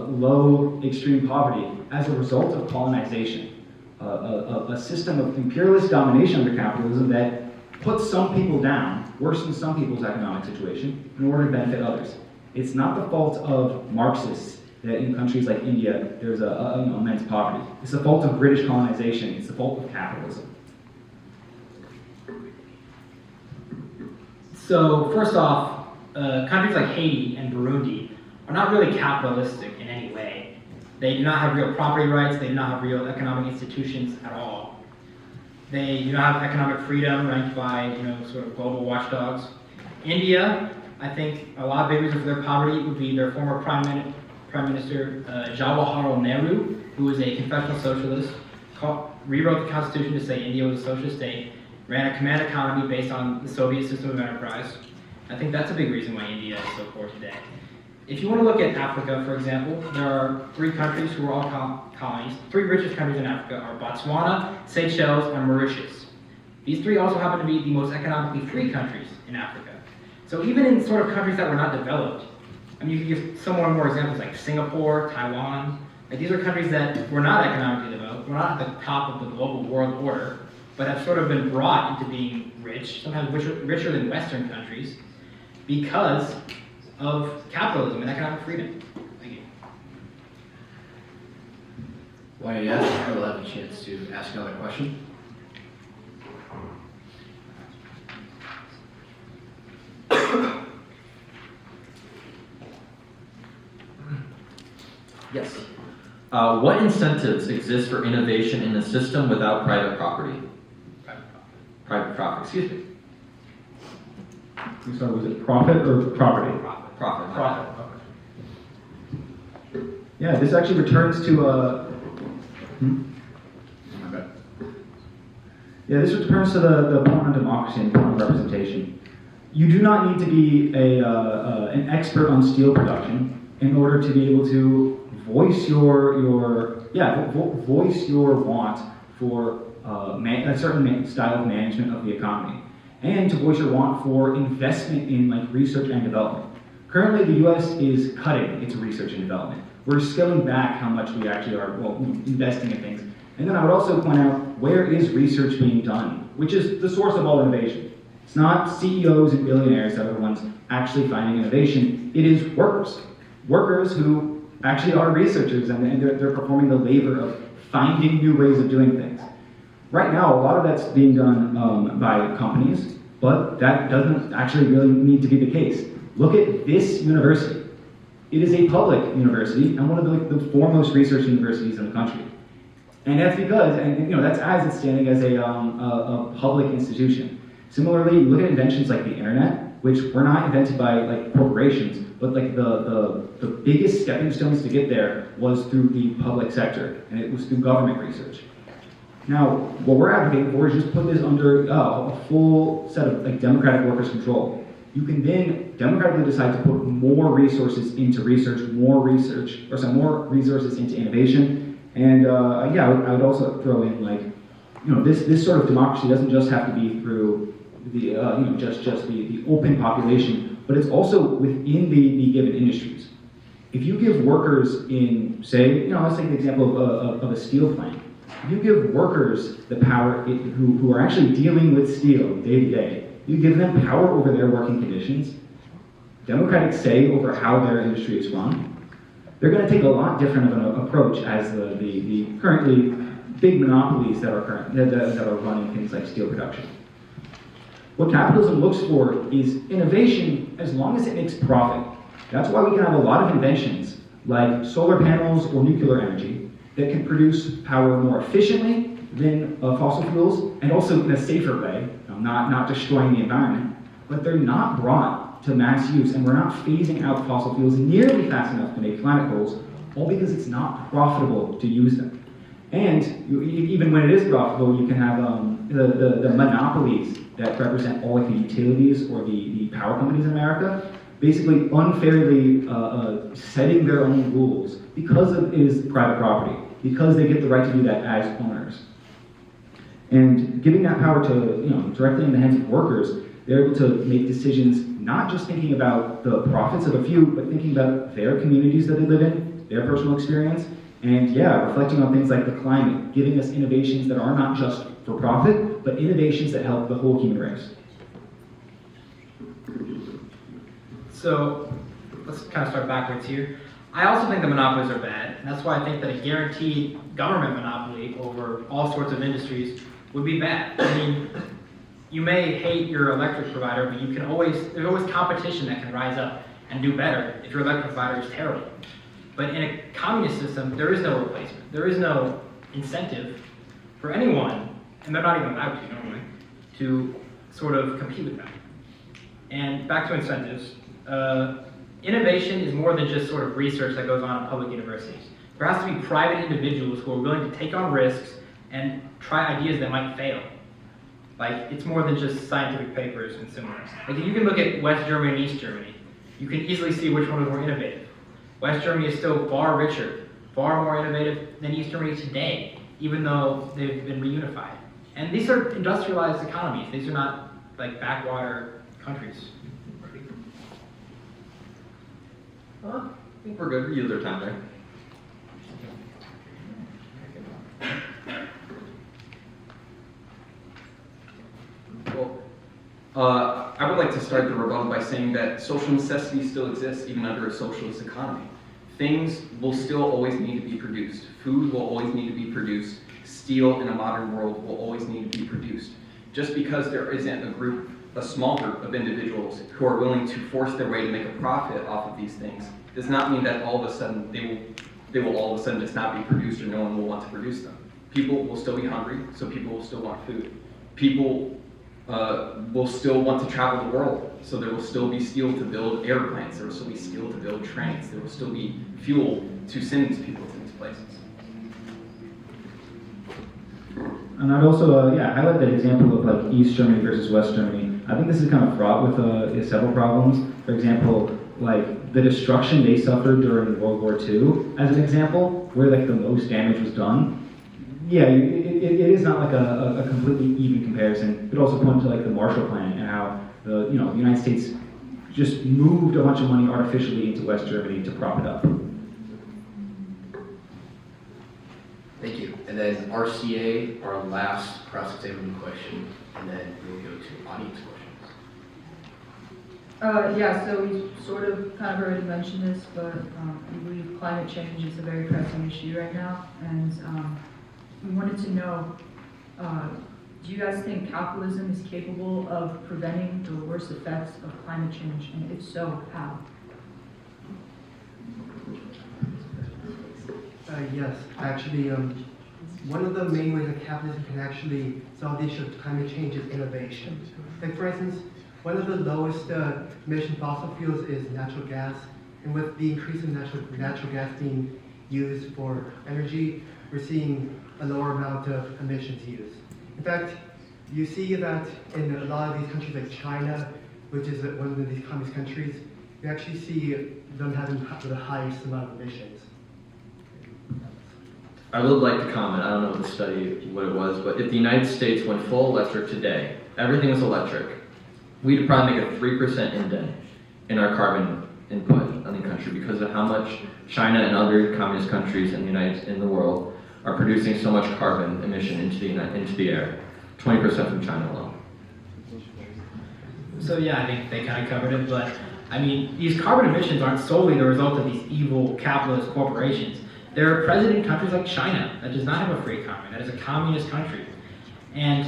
low extreme poverty as a result of colonization, a system of imperialist domination under capitalism that puts some people down, worsens some people's economic situation in order to benefit others. It's not the fault of Marxists that in countries like India there's immense poverty. It's the fault of British colonization. It's the fault of capitalism. So first off, countries like Haiti and Burundi are not really capitalistic in any way. They do not have real property rights. They do not have real economic institutions at all. They do not have economic freedom ranked by sort of global watchdogs. India, I think a lot of big reason for their poverty would be their former Prime Minister Jawaharlal Nehru, who was a confessional socialist, rewrote the constitution to say India was a socialist state, ran a command economy based on the Soviet system of enterprise. I think that's a big reason why India is so poor today. If you want to look at Africa, for example, there are 3 countries who are all colonies. 3 richest countries in Africa are Botswana, Seychelles, and Mauritius. These 3 also happen to be the most economically free countries in Africa. So even in sort of countries that were not developed, I mean, you can give some more examples like Singapore, Taiwan. Like these are countries that were not economically developed, were not at the top of the global world order, but have sort of been brought into being rich, sometimes richer than Western countries, because of capitalism and economic freedom. Thank you. Why, yes, we'll have a chance to ask another question. Yes. What incentives exist for innovation in the system without private property? Private profit, excuse me. So was it profit or property? Profit. Yeah, this actually returns to this returns to the point on democracy and point on representation. You do not need to be an expert on steel production in order to be able to voice your want for a certain style of management of the economy, and to voice your want for investment in like research and development. Currently, the U.S. is cutting its research and development. We're scaling back how much we actually are investing in things. And then I would also point out, where is research being done? Which is the source of all innovation. It's not CEOs and billionaires that are the ones actually finding innovation. It is workers. Workers who actually are researchers, and they're performing the labor of finding new ways of doing things. Right now, a lot of that's being done by companies, but that doesn't actually really need to be the case. Look at this university. It is a public university and one of the foremost research universities in the country. And that's because, that's as it's standing as a public institution. Similarly, look at inventions like the internet, which were not invented by like corporations, but like the biggest stepping stones to get there was through the public sector, and it was through government research. Now, what we're advocating for is just put this under a full set of like democratic workers' control. You can then democratically decide to put more resources into research, more resources into innovation, and I would also throw in like, this sort of democracy doesn't just have to be through the just the open population, but it's also within the given industries. If you give workers in, say, let's take the example of a steel plant. If you give workers the power who are actually dealing with steel day to day, you give them power over their working conditions, democratic say over how their industry is run, they're going to take a lot different of an approach as the currently big monopolies that are running things like steel production. What capitalism looks for is innovation as long as it makes profit. That's why we can have a lot of inventions like solar panels or nuclear energy that can produce power more efficiently than fossil fuels, and also in a safer way, not destroying the environment. But they're not brought to mass use, and we're not phasing out fossil fuels nearly fast enough to make climate goals, all because it's not profitable to use them. And even when it is profitable, you can have the monopolies that represent all like the utilities or the power companies in America. basically unfairly setting their own rules because it is private property, because they get the right to do that as owners. And giving that power to, directly in the hands of workers, they're able to make decisions not just thinking about the profits of a few, but thinking about their communities that they live in, their personal experience, and reflecting on things like the climate, giving us innovations that are not just for profit, but innovations that help the whole human race. So let's kind of start backwards here. I also think that monopolies are bad, and that's why I think that a guaranteed government monopoly over all sorts of industries would be bad. I mean, you may hate your electric provider, but there's always competition that can rise up and do better if your electric provider is terrible. But in a communist system, there is no replacement. There is no incentive for anyone, and they're not even allowed to normally, to sort of compete with them. And back to incentives. Innovation is more than just sort of research that goes on in public universities. There has to be private individuals who are willing to take on risks and try ideas that might fail. Like, it's more than just scientific papers and similar. Like, if you can look at West Germany and East Germany, you can easily see which one was more innovative. West Germany is still far richer, far more innovative than East Germany today, even though they've been reunified. And these are industrialized economies. These are not, like, backwater countries. I think we're good. We used our time there. Well, I would like to start the rebuttal by saying that social necessity still exists even under a socialist economy. Things will still always need to be produced. Food will always need to be produced. Steel in a modern world will always need to be produced. Just because there isn't a small group of individuals who are willing to force their way to make a profit off of these things does not mean that all of a sudden they will all of a sudden just not be produced or no one will want to produce them. People will still be hungry, so people will still want food. People will still want to travel the world, so there will still be steel to build airplanes, there will still be steel to build trains, there will still be fuel to send people to these places. And I'd also highlight that example of like East Germany versus West Germany. I think this is kind of fraught with several problems. For example, like the destruction they suffered during World War II, as an example, where like the most damage was done. Yeah, it is not like a completely even comparison. It also points to like the Marshall Plan and how the United States just moved a bunch of money artificially into West Germany to prop it up. Thank you. And then RCA, our last cross-examining question, and then we'll go to audience questions. So we sort of kind of already mentioned this, but we believe climate change is a very pressing issue right now, and we wanted to know, do you guys think capitalism is capable of preventing the worst effects of climate change, and if so, how? Yes, actually, one of the main ways that capitalism can actually solve the issue of climate change is innovation. Like for instance, one of the lowest emission fossil fuels is natural gas, and with the increase in natural gas being used for energy, we're seeing a lower amount of emissions used. In fact, you see that in a lot of these countries like China, which is one of these communist countries, you actually see them having the highest amount of emissions. I would like to comment, I don't know what it was, but if the United States went full electric today, everything was electric, we'd probably make a 3% indent in our carbon input on the country because of how much China and other communist countries in the world are producing so much carbon emission into the air, 20% from China alone. So yeah, I think they kind of covered it, but I mean, these carbon emissions aren't solely the result of these evil capitalist corporations. They're present in countries like China that does not have a free economy, that is a communist country. And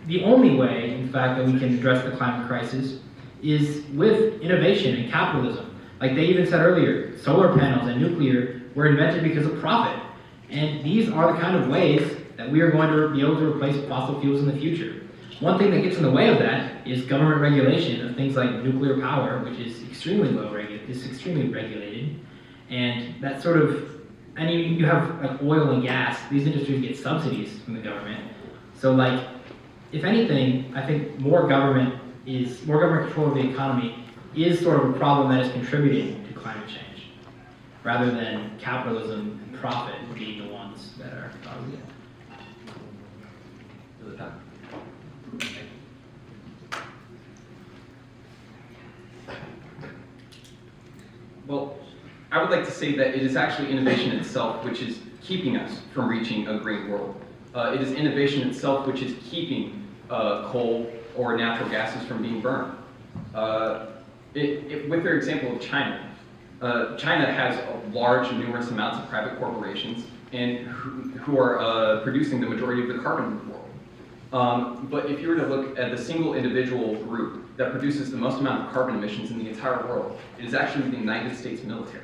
the only way, in fact, that we can address the climate crisis is with innovation and capitalism. Like they even said earlier, solar panels and nuclear were invented because of profit. And these are the kind of ways that we are going to be able to replace fossil fuels in the future. One thing that gets in the way of that is government regulation of things like nuclear power, which is extremely regulated. And that sort of, and you have like oil and gas, these industries get subsidies from the government. So like, if anything, I think more government control of the economy is sort of a problem that is contributing to climate change, rather than capitalism and profit being the ones that are causing it. Well, I would like to say that it is actually innovation itself which is keeping us from reaching a green world. It is innovation itself which is keeping coal or natural gases from being burned. With their example of China, China has a large, numerous amounts of private corporations and who are producing the majority of the carbon in the world. But if you were to look at the single individual group that produces the most amount of carbon emissions in the entire world, it is actually the United States military.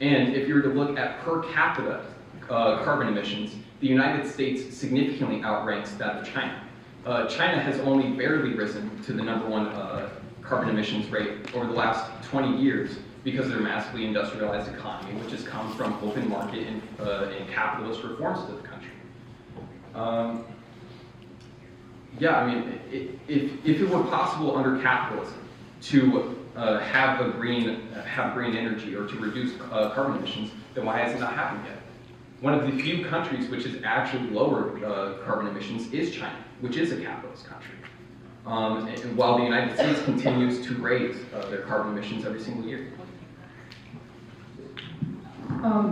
And if you were to look at per capita carbon emissions, the United States significantly outranks that of China. China has only barely risen to the #1 carbon emissions rate over the last 20 years because of their massively industrialized economy, which has come from open market and capitalist reforms to the country. Yeah, I mean, if it were possible under capitalism to have green energy or to reduce carbon emissions, then why has it not happened yet? One of the few countries which has actually lowered carbon emissions is China, which is a capitalist country. And while the United States continues to raise their carbon emissions every single year.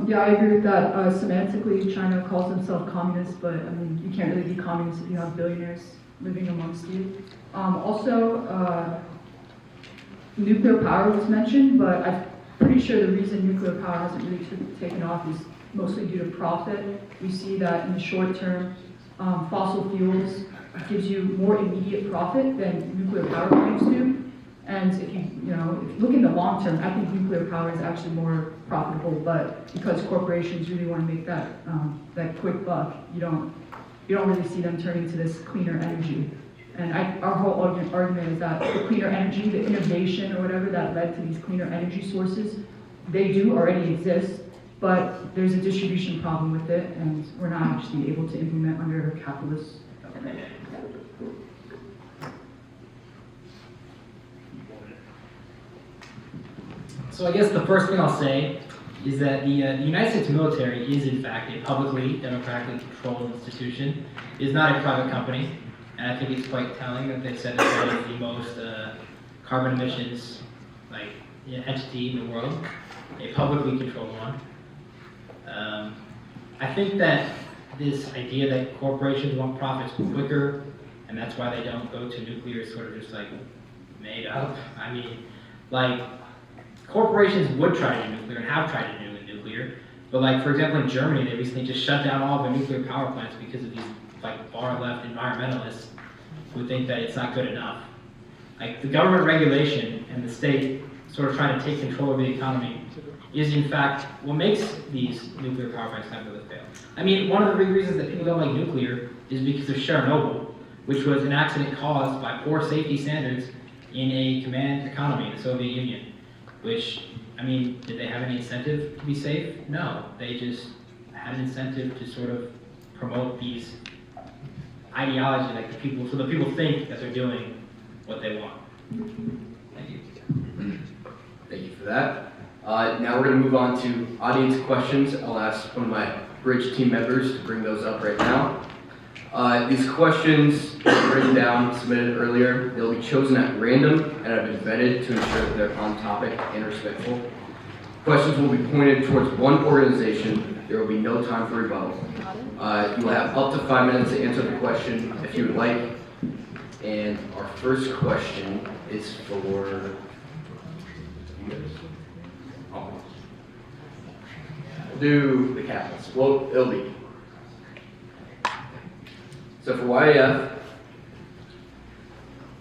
Yeah, I agree with that. Semantically, China calls themselves communist, but I mean, you can't really be communist if you have billionaires living amongst you. Also, nuclear power was mentioned, but I'm pretty sure the reason nuclear power hasn't really taken off is mostly due to profit. We see that in the short term, fossil fuels gives you more immediate profit than nuclear power plants do. And if you look in the long term, I think nuclear power is actually more profitable. But because corporations really want to make that quick buck, you don't really see them turning to this cleaner energy. And our whole argument is that the cleaner energy, the innovation or whatever that led to these cleaner energy sources, they do already exist, but there's a distribution problem with it, and we're not actually able to implement under a capitalist government. So I guess the first thing I'll say is that the United States military is in fact a publicly, democratically controlled institution. It is not a private company, and I think it's quite telling that they said that it is the most carbon emissions entity in the world, a publicly controlled one. I think that this idea that corporations want profits quicker, and that's why they don't go to nuclear is sort of just made up. I mean, corporations would try to do nuclear and have tried to do nuclear, but for example in Germany they recently just shut down all of their nuclear power plants because of these far left environmentalists who think that it's not good enough. The government regulation and the state sort of trying to take control of the economy is in fact what makes these nuclear power plants have to fail. I mean, one of the big reasons that people don't like nuclear is because of Chernobyl, which was an accident caused by poor safety standards in a command economy in the Soviet Union. Which, I mean, did they have any incentive to be safe? No, they just had an incentive to sort of promote these ideology, so the people think that they're doing what they want. Thank you. Thank you for that. Now we're going to move on to audience questions. I'll ask one of my bridge team members to bring those up right now. These questions were written down, submitted earlier. They'll be chosen at random and have been vetted to ensure that they're on topic and respectful. Questions will be pointed towards one organization. There will be no time for rebuttal. You will have up to 5 minutes to answer the question if you would like. And our first question is for you guys. We'll do the capitalists. Well, it'll be. So for YAF,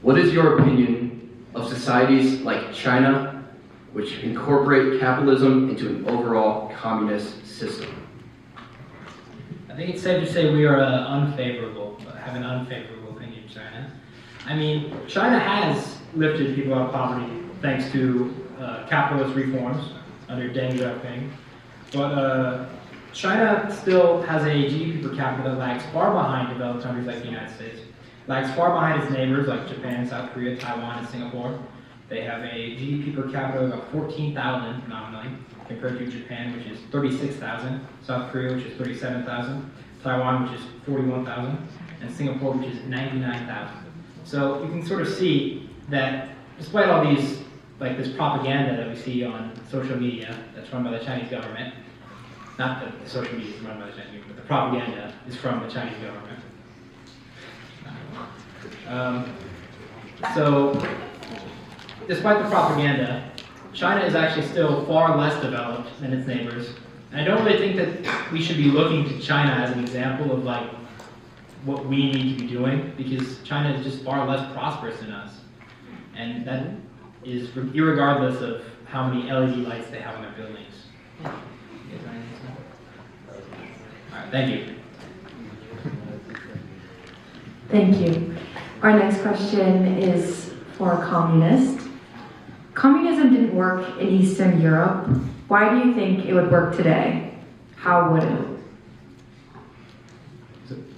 what is your opinion of societies like China, which incorporate capitalism into an overall communist system? I think it's safe to say we are have an unfavorable opinion of China. I mean, China has lifted people out of poverty thanks to capitalist reforms under Deng Xiaoping, but China still has a GDP per capita that lags far behind developed countries like the United States, lags far behind its neighbors like Japan, South Korea, Taiwan, and Singapore. They have a GDP per capita of about 14,000 nominally, compared to Japan, which is 36,000, South Korea, which is 37,000, Taiwan, which is 41,000, and Singapore, which is 99,000. So you can sort of see that despite all these, like this propaganda that we see on social media that's run by the Chinese government, not that the social media is run by the Chinese government, but the propaganda is from the Chinese government. So, despite the propaganda, China is actually still far less developed than its neighbors. And I don't really think that we should be looking to China as an example of like what we need to be doing, because China is just far less prosperous than us. And that is irregardless of how many LED lights they have on their buildings. All right, thank you. Thank you. Our next question is for a communist. Communism didn't work in Eastern Europe. Why do you think it would work today? How would it?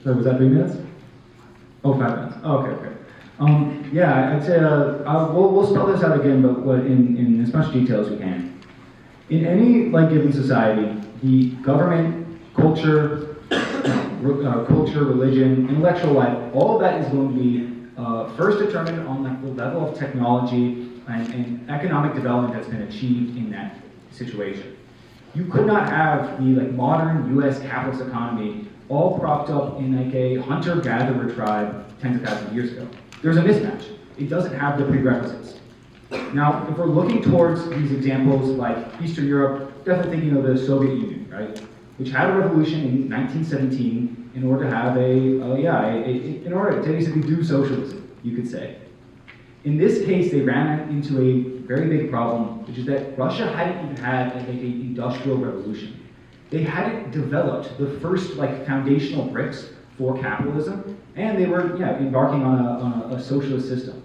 So was that 3 minutes? Oh, 5 minutes. Oh, okay. Yeah, I'd say we'll spell this out again, but in as much detail as we can. In any given society, the government, culture, religion, intellectual life, all of that is going to be first determined on the level of technology and economic development that's been achieved in that situation. You could not have the modern U.S. capitalist economy all propped up in a hunter-gatherer tribe tens of thousands of years ago. There's a mismatch. It doesn't have the prerequisites. Now, if we're looking towards these examples like Eastern Europe, definitely thinking of the Soviet Union, right? Which had a revolution in 1917 in order to have in order to basically do socialism, you could say. In this case, they ran into a very big problem, which is that Russia hadn't even had an industrial revolution. They hadn't developed the first foundational bricks for capitalism, and they were embarking on a socialist system.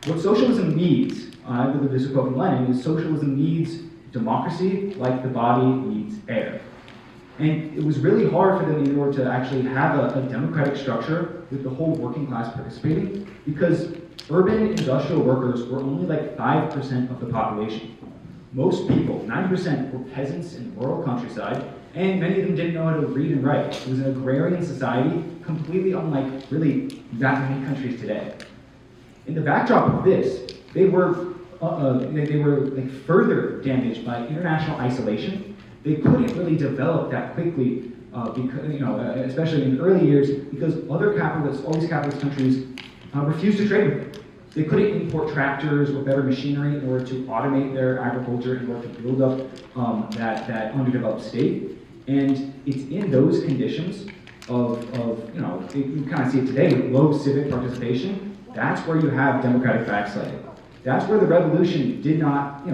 What socialism needs, I believe this is a quote from Lenin, is socialism needs democracy like the body needs air. And it was really hard for them in order to actually have a democratic structure with the whole working class participating, because urban industrial workers were only 5% of the population. Most people, 90%, were peasants in the rural countryside, and many of them didn't know how to read and write. It was an agrarian society, completely unlike really that many countries today. In the backdrop of this, they were further damaged by international isolation. They couldn't really develop that quickly, because especially in the early years, because all these capitalist countries refused to trade with them. They couldn't import tractors or better machinery in order to automate their agriculture, in order to build up that underdeveloped state. And it's in those conditions of you kind of see it today with low civic participation. That's where you have democratic backsliding. That's where the revolution did not,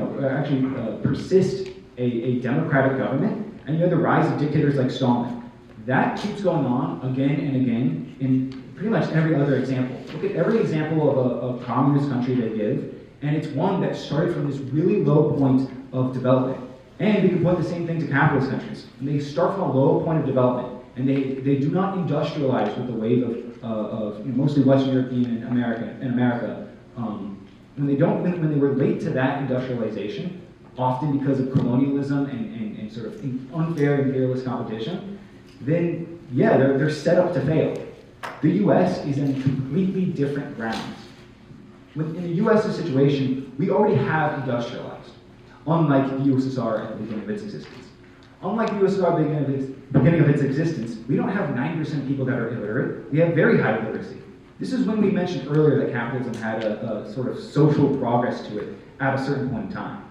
persist a democratic government, and you had the rise of dictators like Stalin. That keeps going on again and again in pretty much every other example. Look at every example of a communist country they give, and it's one that started from this really low point of development. And we can point the same thing to capitalist countries. And they start from a low point of development, and they do not industrialize with the wave of mostly Western European and America. When they relate to that industrialization, often because of colonialism and sort of unfair imperialist competition, then they're set up to fail. The U.S. is in completely different grounds. In the U.S.'s situation, we already have industrialized, unlike the USSR at the beginning of its existence. Unlike the USSR at the beginning of its existence, we don't have 90% people that are illiterate. We have very high literacy. This is when we mentioned earlier that capitalism had a sort of social progress to it at a certain point in time.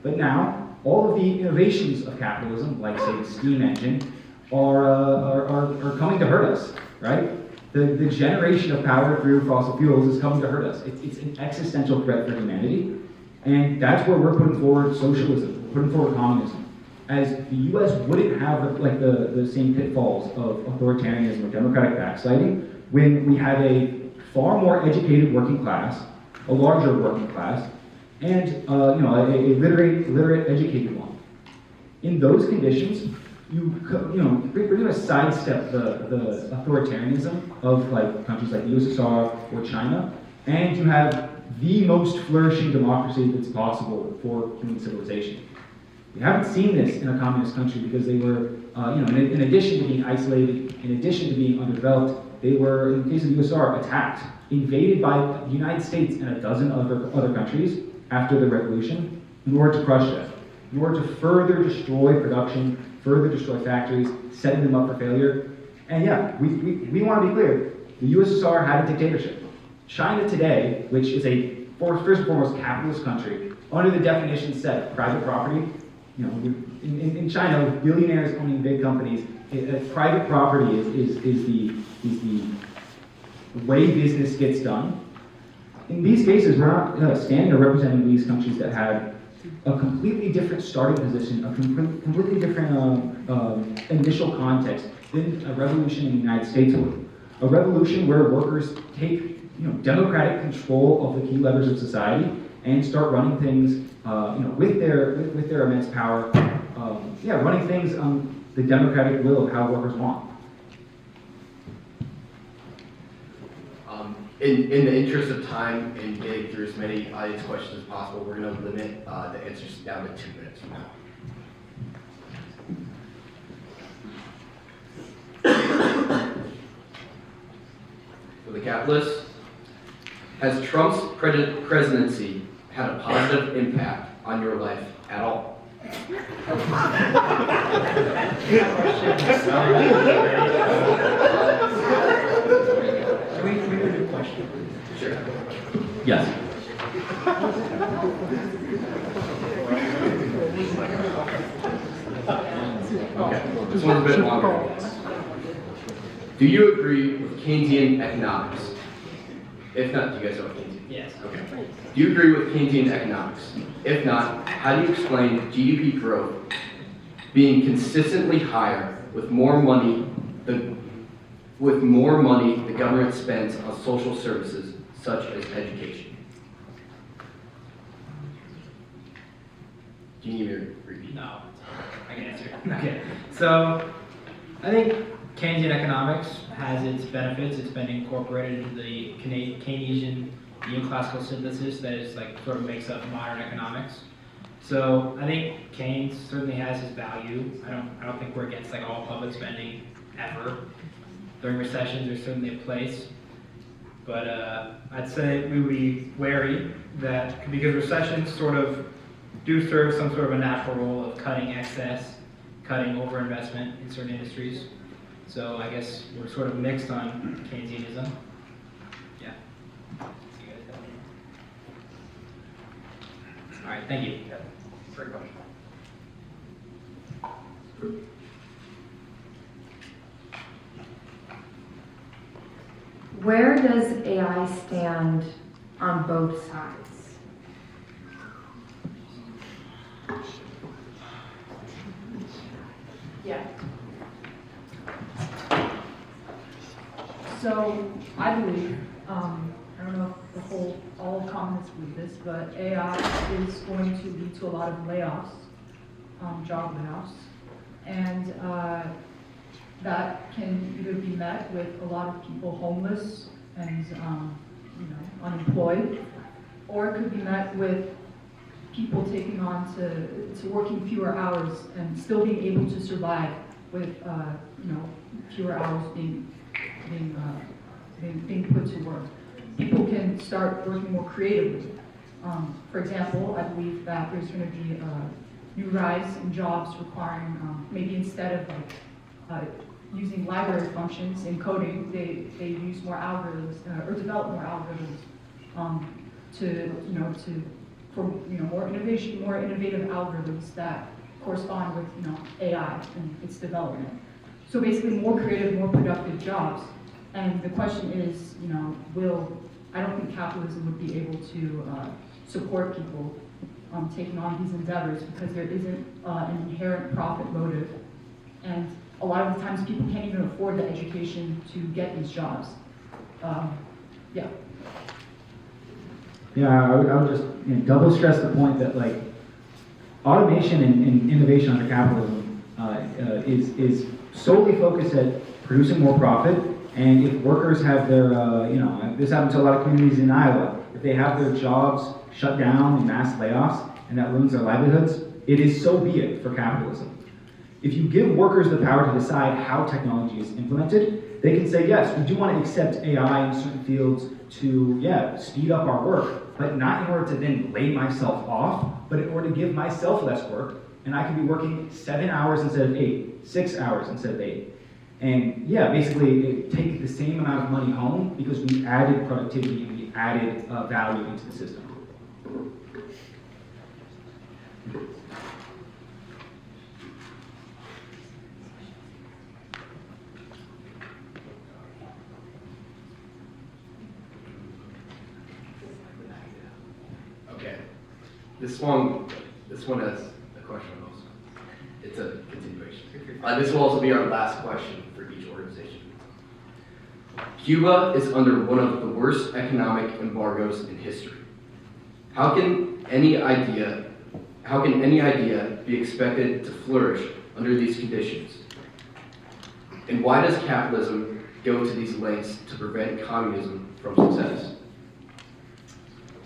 But now, all of the innovations of capitalism, like say the steam engine, are coming to hurt us, right? The generation of power through fossil fuels is coming to hurt us. It's an existential threat for humanity, and that's where we're putting forward socialism, we're putting forward communism. As the U.S. wouldn't have the same pitfalls of authoritarianism or democratic backsliding when we have a far more educated working class, a larger working class, and a literate, educated one. In those conditions, we're going to sidestep the authoritarianism of countries like the USSR or China, and you have the most flourishing democracy that's possible for human civilization. We haven't seen this in a communist country because they were, in addition to being isolated, in addition to being underdeveloped, they were, in the case of the USSR, attacked, invaded by the United States and a dozen other countries after the revolution in order to crush them, in order to further destroy production, further destroy factories, setting them up for failure. And yeah, we want to be clear, the USSR had a dictatorship. China today, which is a first and foremost capitalist country, under the definition set of private property, in China, with billionaires owning big companies, private property is the way business gets done. In these cases, we're not standing or representing these countries that had a completely different starting position, a completely different initial context than a revolution in the United States would. A revolution where workers take democratic control of the key levers of society and start running things with their immense power, running things on the democratic will of how workers want. In the interest of time and getting through as many audience questions as possible, we're going to limit the answers down to 2 minutes from now. For the capitalists, has Trump's presidency had a positive impact on your life at all? Sure. Yes. Okay, this one's a bit longer. Do you agree with Keynesian economics? If not, do you guys know what Keynesian? Yes. Okay. Do you agree with Keynesian economics? If not, how do you explain GDP growth being consistently higher with more money the government spends on social services such as education? Do you need me to repeat? No, I can answer. Okay, so I think Keynesian economics has its benefits. It's been incorporated into the Keynesian neoclassical synthesis that is sort of makes up modern economics. So I think Keynes certainly has his value. I don't think we're against all public spending ever. During recessions, there's certainly a place, but I'd say we would be wary that because recessions sort of do serve some sort of a natural role of cutting excess, cutting overinvestment in certain industries. So I guess we're sort of mixed on Keynesianism. Yeah. All right, thank you. Yeah, great question. Where does AI stand on both sides? Yeah. So I believe, I don't know if all communists believe this, but AI is going to lead to a lot of layoffs, job layoffs, and that can either be met with a lot of people homeless and unemployed, or it could be met with people taking on to working fewer hours and still being able to survive with fewer hours being put to work. People can start working more creatively. For example, I believe that there's going to be a new rise in jobs requiring maybe instead of using library functions in coding, they use more algorithms or develop more algorithms for more innovation, more innovative algorithms that correspond with AI and its development. So basically, more creative, more productive jobs. And the question is, I don't think capitalism would be able to support people taking on these endeavors because there isn't an inherent profit motive. And a lot of the times people can't even afford the education to get these jobs. Yeah. Yeah, I would just double stress the point that automation and innovation under capitalism is solely focused at producing more profit. And if workers have their, this happens to a lot of communities in Iowa. if they have their jobs shut down in mass layoffs and that ruins their livelihoods, it is so be it for capitalism. If you give workers the power to decide how technology is implemented, they can say, yes, we do want to accept AI in certain fields to, speed up our work, but not in order to then lay myself off, but in order to give myself less work, and I can be working 7 hours instead of 8, 6 hours instead of 8. And basically take the same amount of money home because we added productivity and we added value into the system. Okay. This one has a question also. It's a continuation. This will also be our last question for each organization. Cuba is under one of the worst economic embargoes in history. How can any idea be expected to flourish under these conditions? And why does capitalism go to these lengths to prevent communism from success?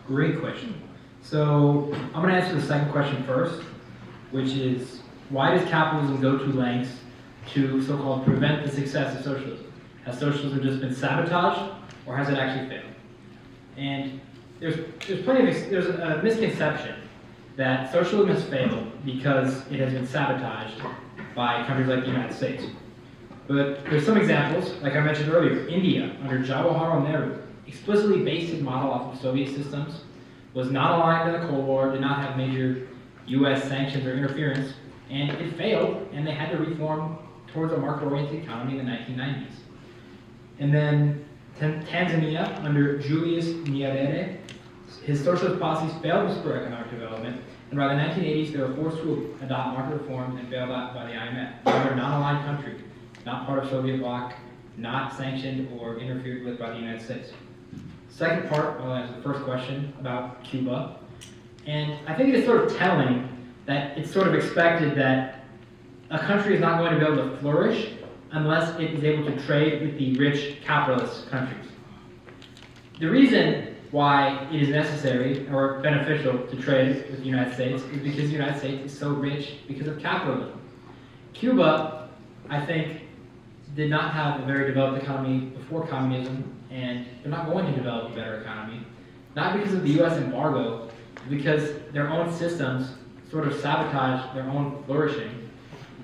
Great question. So I'm going to answer the second question first, which is, why does capitalism go to lengths to so-called prevent the success of socialism? Has socialism just been sabotaged, or has it actually failed? And there's a misconception that socialism has failed because it has been sabotaged by countries like the United States. But there's some examples, like I mentioned earlier. India, under Jawaharlal Nehru, explicitly based his model off of Soviet systems, was not aligned to the Cold War, did not have major US sanctions or interference, and it failed, and they had to reform towards a market-oriented economy in the 1990s. And then Tanzania, under Julius Nyerere, his socialist policies failed to spur economic development, and by the 1980s they were forced to adopt market reforms and bailed out by the IMF. Another non-aligned country, not part of Soviet bloc, not sanctioned or interfered with by the United States. Second part, I'll answer the first question about Cuba. And I think it is sort of telling that it's sort of expected that a country is not going to be able to flourish unless it is able to trade with the rich capitalist countries. The reason why it is necessary or beneficial to trade with the United States is because the United States is so rich because of capitalism. Cuba, I think, did not have a very developed economy before communism, and they're not going to develop a better economy, not because of the US embargo, but because their own systems sort of sabotage their own flourishing,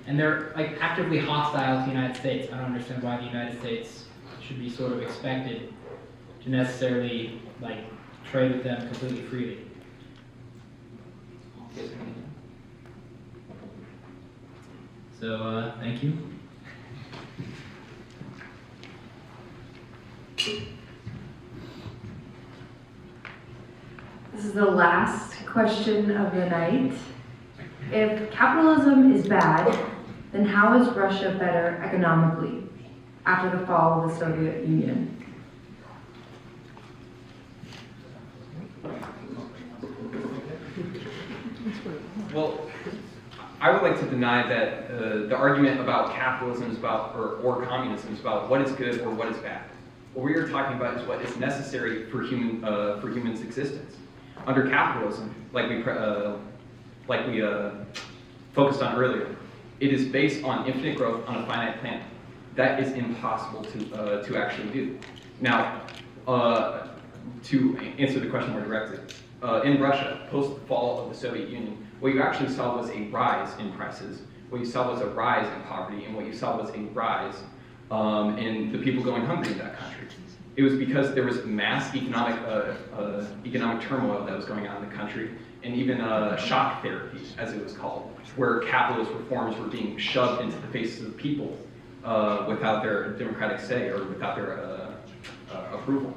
and they're like actively hostile to the United States. I don't understand why the United States should be sort of expected to necessarily like trade with them completely freely. So thank you. This is the last question of the night. If capitalism is bad, then how is Russia better economically after the fall of the Soviet Union? Well, I would like to deny that the argument about capitalism is about, or communism is about what is good or what is bad. What we are talking about is what is necessary for humans' existence. Under capitalism, like we focused on earlier, it is based on infinite growth on a finite planet. That is impossible to actually do. Now, to answer the question more directly, in Russia, post the fall of the Soviet Union, what you actually saw was a rise in prices. What you saw was a rise in poverty, and what you saw was a rise in the people going hungry in that country. It was because there was mass economic turmoil that was going on in the country, and even shock therapy, as it was called, where capitalist reforms were being shoved into the faces of the people without their democratic say or without their approval.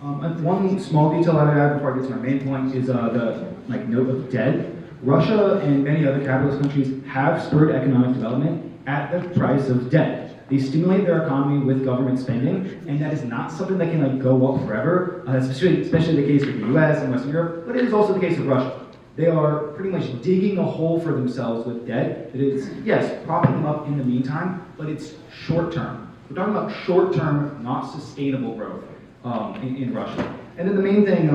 One small detail I would add before I get to my main point is the note of debt. Russia and many other capitalist countries have spurred economic development at the price of debt. They stimulate their economy with government spending, and that is not something that can go up forever, especially the case with the US and Western Europe, but it is also the case with Russia. They are pretty much digging a hole for themselves with debt. It is, yes, propping them up in the meantime, but it's short term. We're talking about short term, not sustainable growth. in Russia. And then the main thing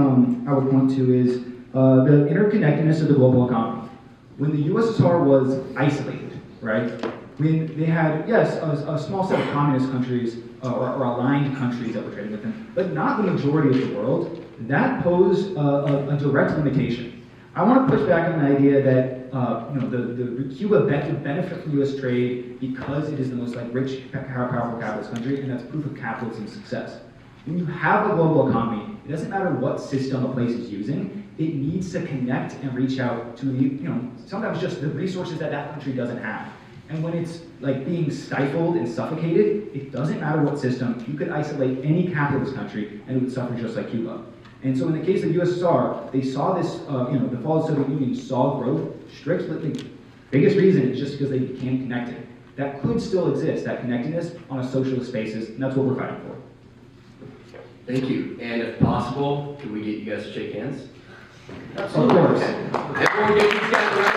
I would point to is the interconnectedness of the global economy. When the USSR was isolated, right? When they had, yes, a small set of communist countries or aligned countries that were trading with them, but not the majority of the world, that posed a direct limitation. I want to push back on the idea that the Cuba would benefit from U.S. trade because it is the most rich, powerful capitalist country, and that's proof of capitalism's success. When you have a global economy, it doesn't matter what system a place is using, it needs to connect and reach out to sometimes just the resources that that country doesn't have. And when it's being stifled and suffocated, it doesn't matter what system, you could isolate any capitalist country and it would suffer just like Cuba. And so in the case of the USSR, they saw this, the fall of the Soviet Union saw growth strictly. Biggest reason is just because they became connected. That could still exist, that connectedness on a socialist basis, and that's what we're fighting for. Thank you. And if possible, can we get you guys to shake hands? Of course. Everyone give these guys a round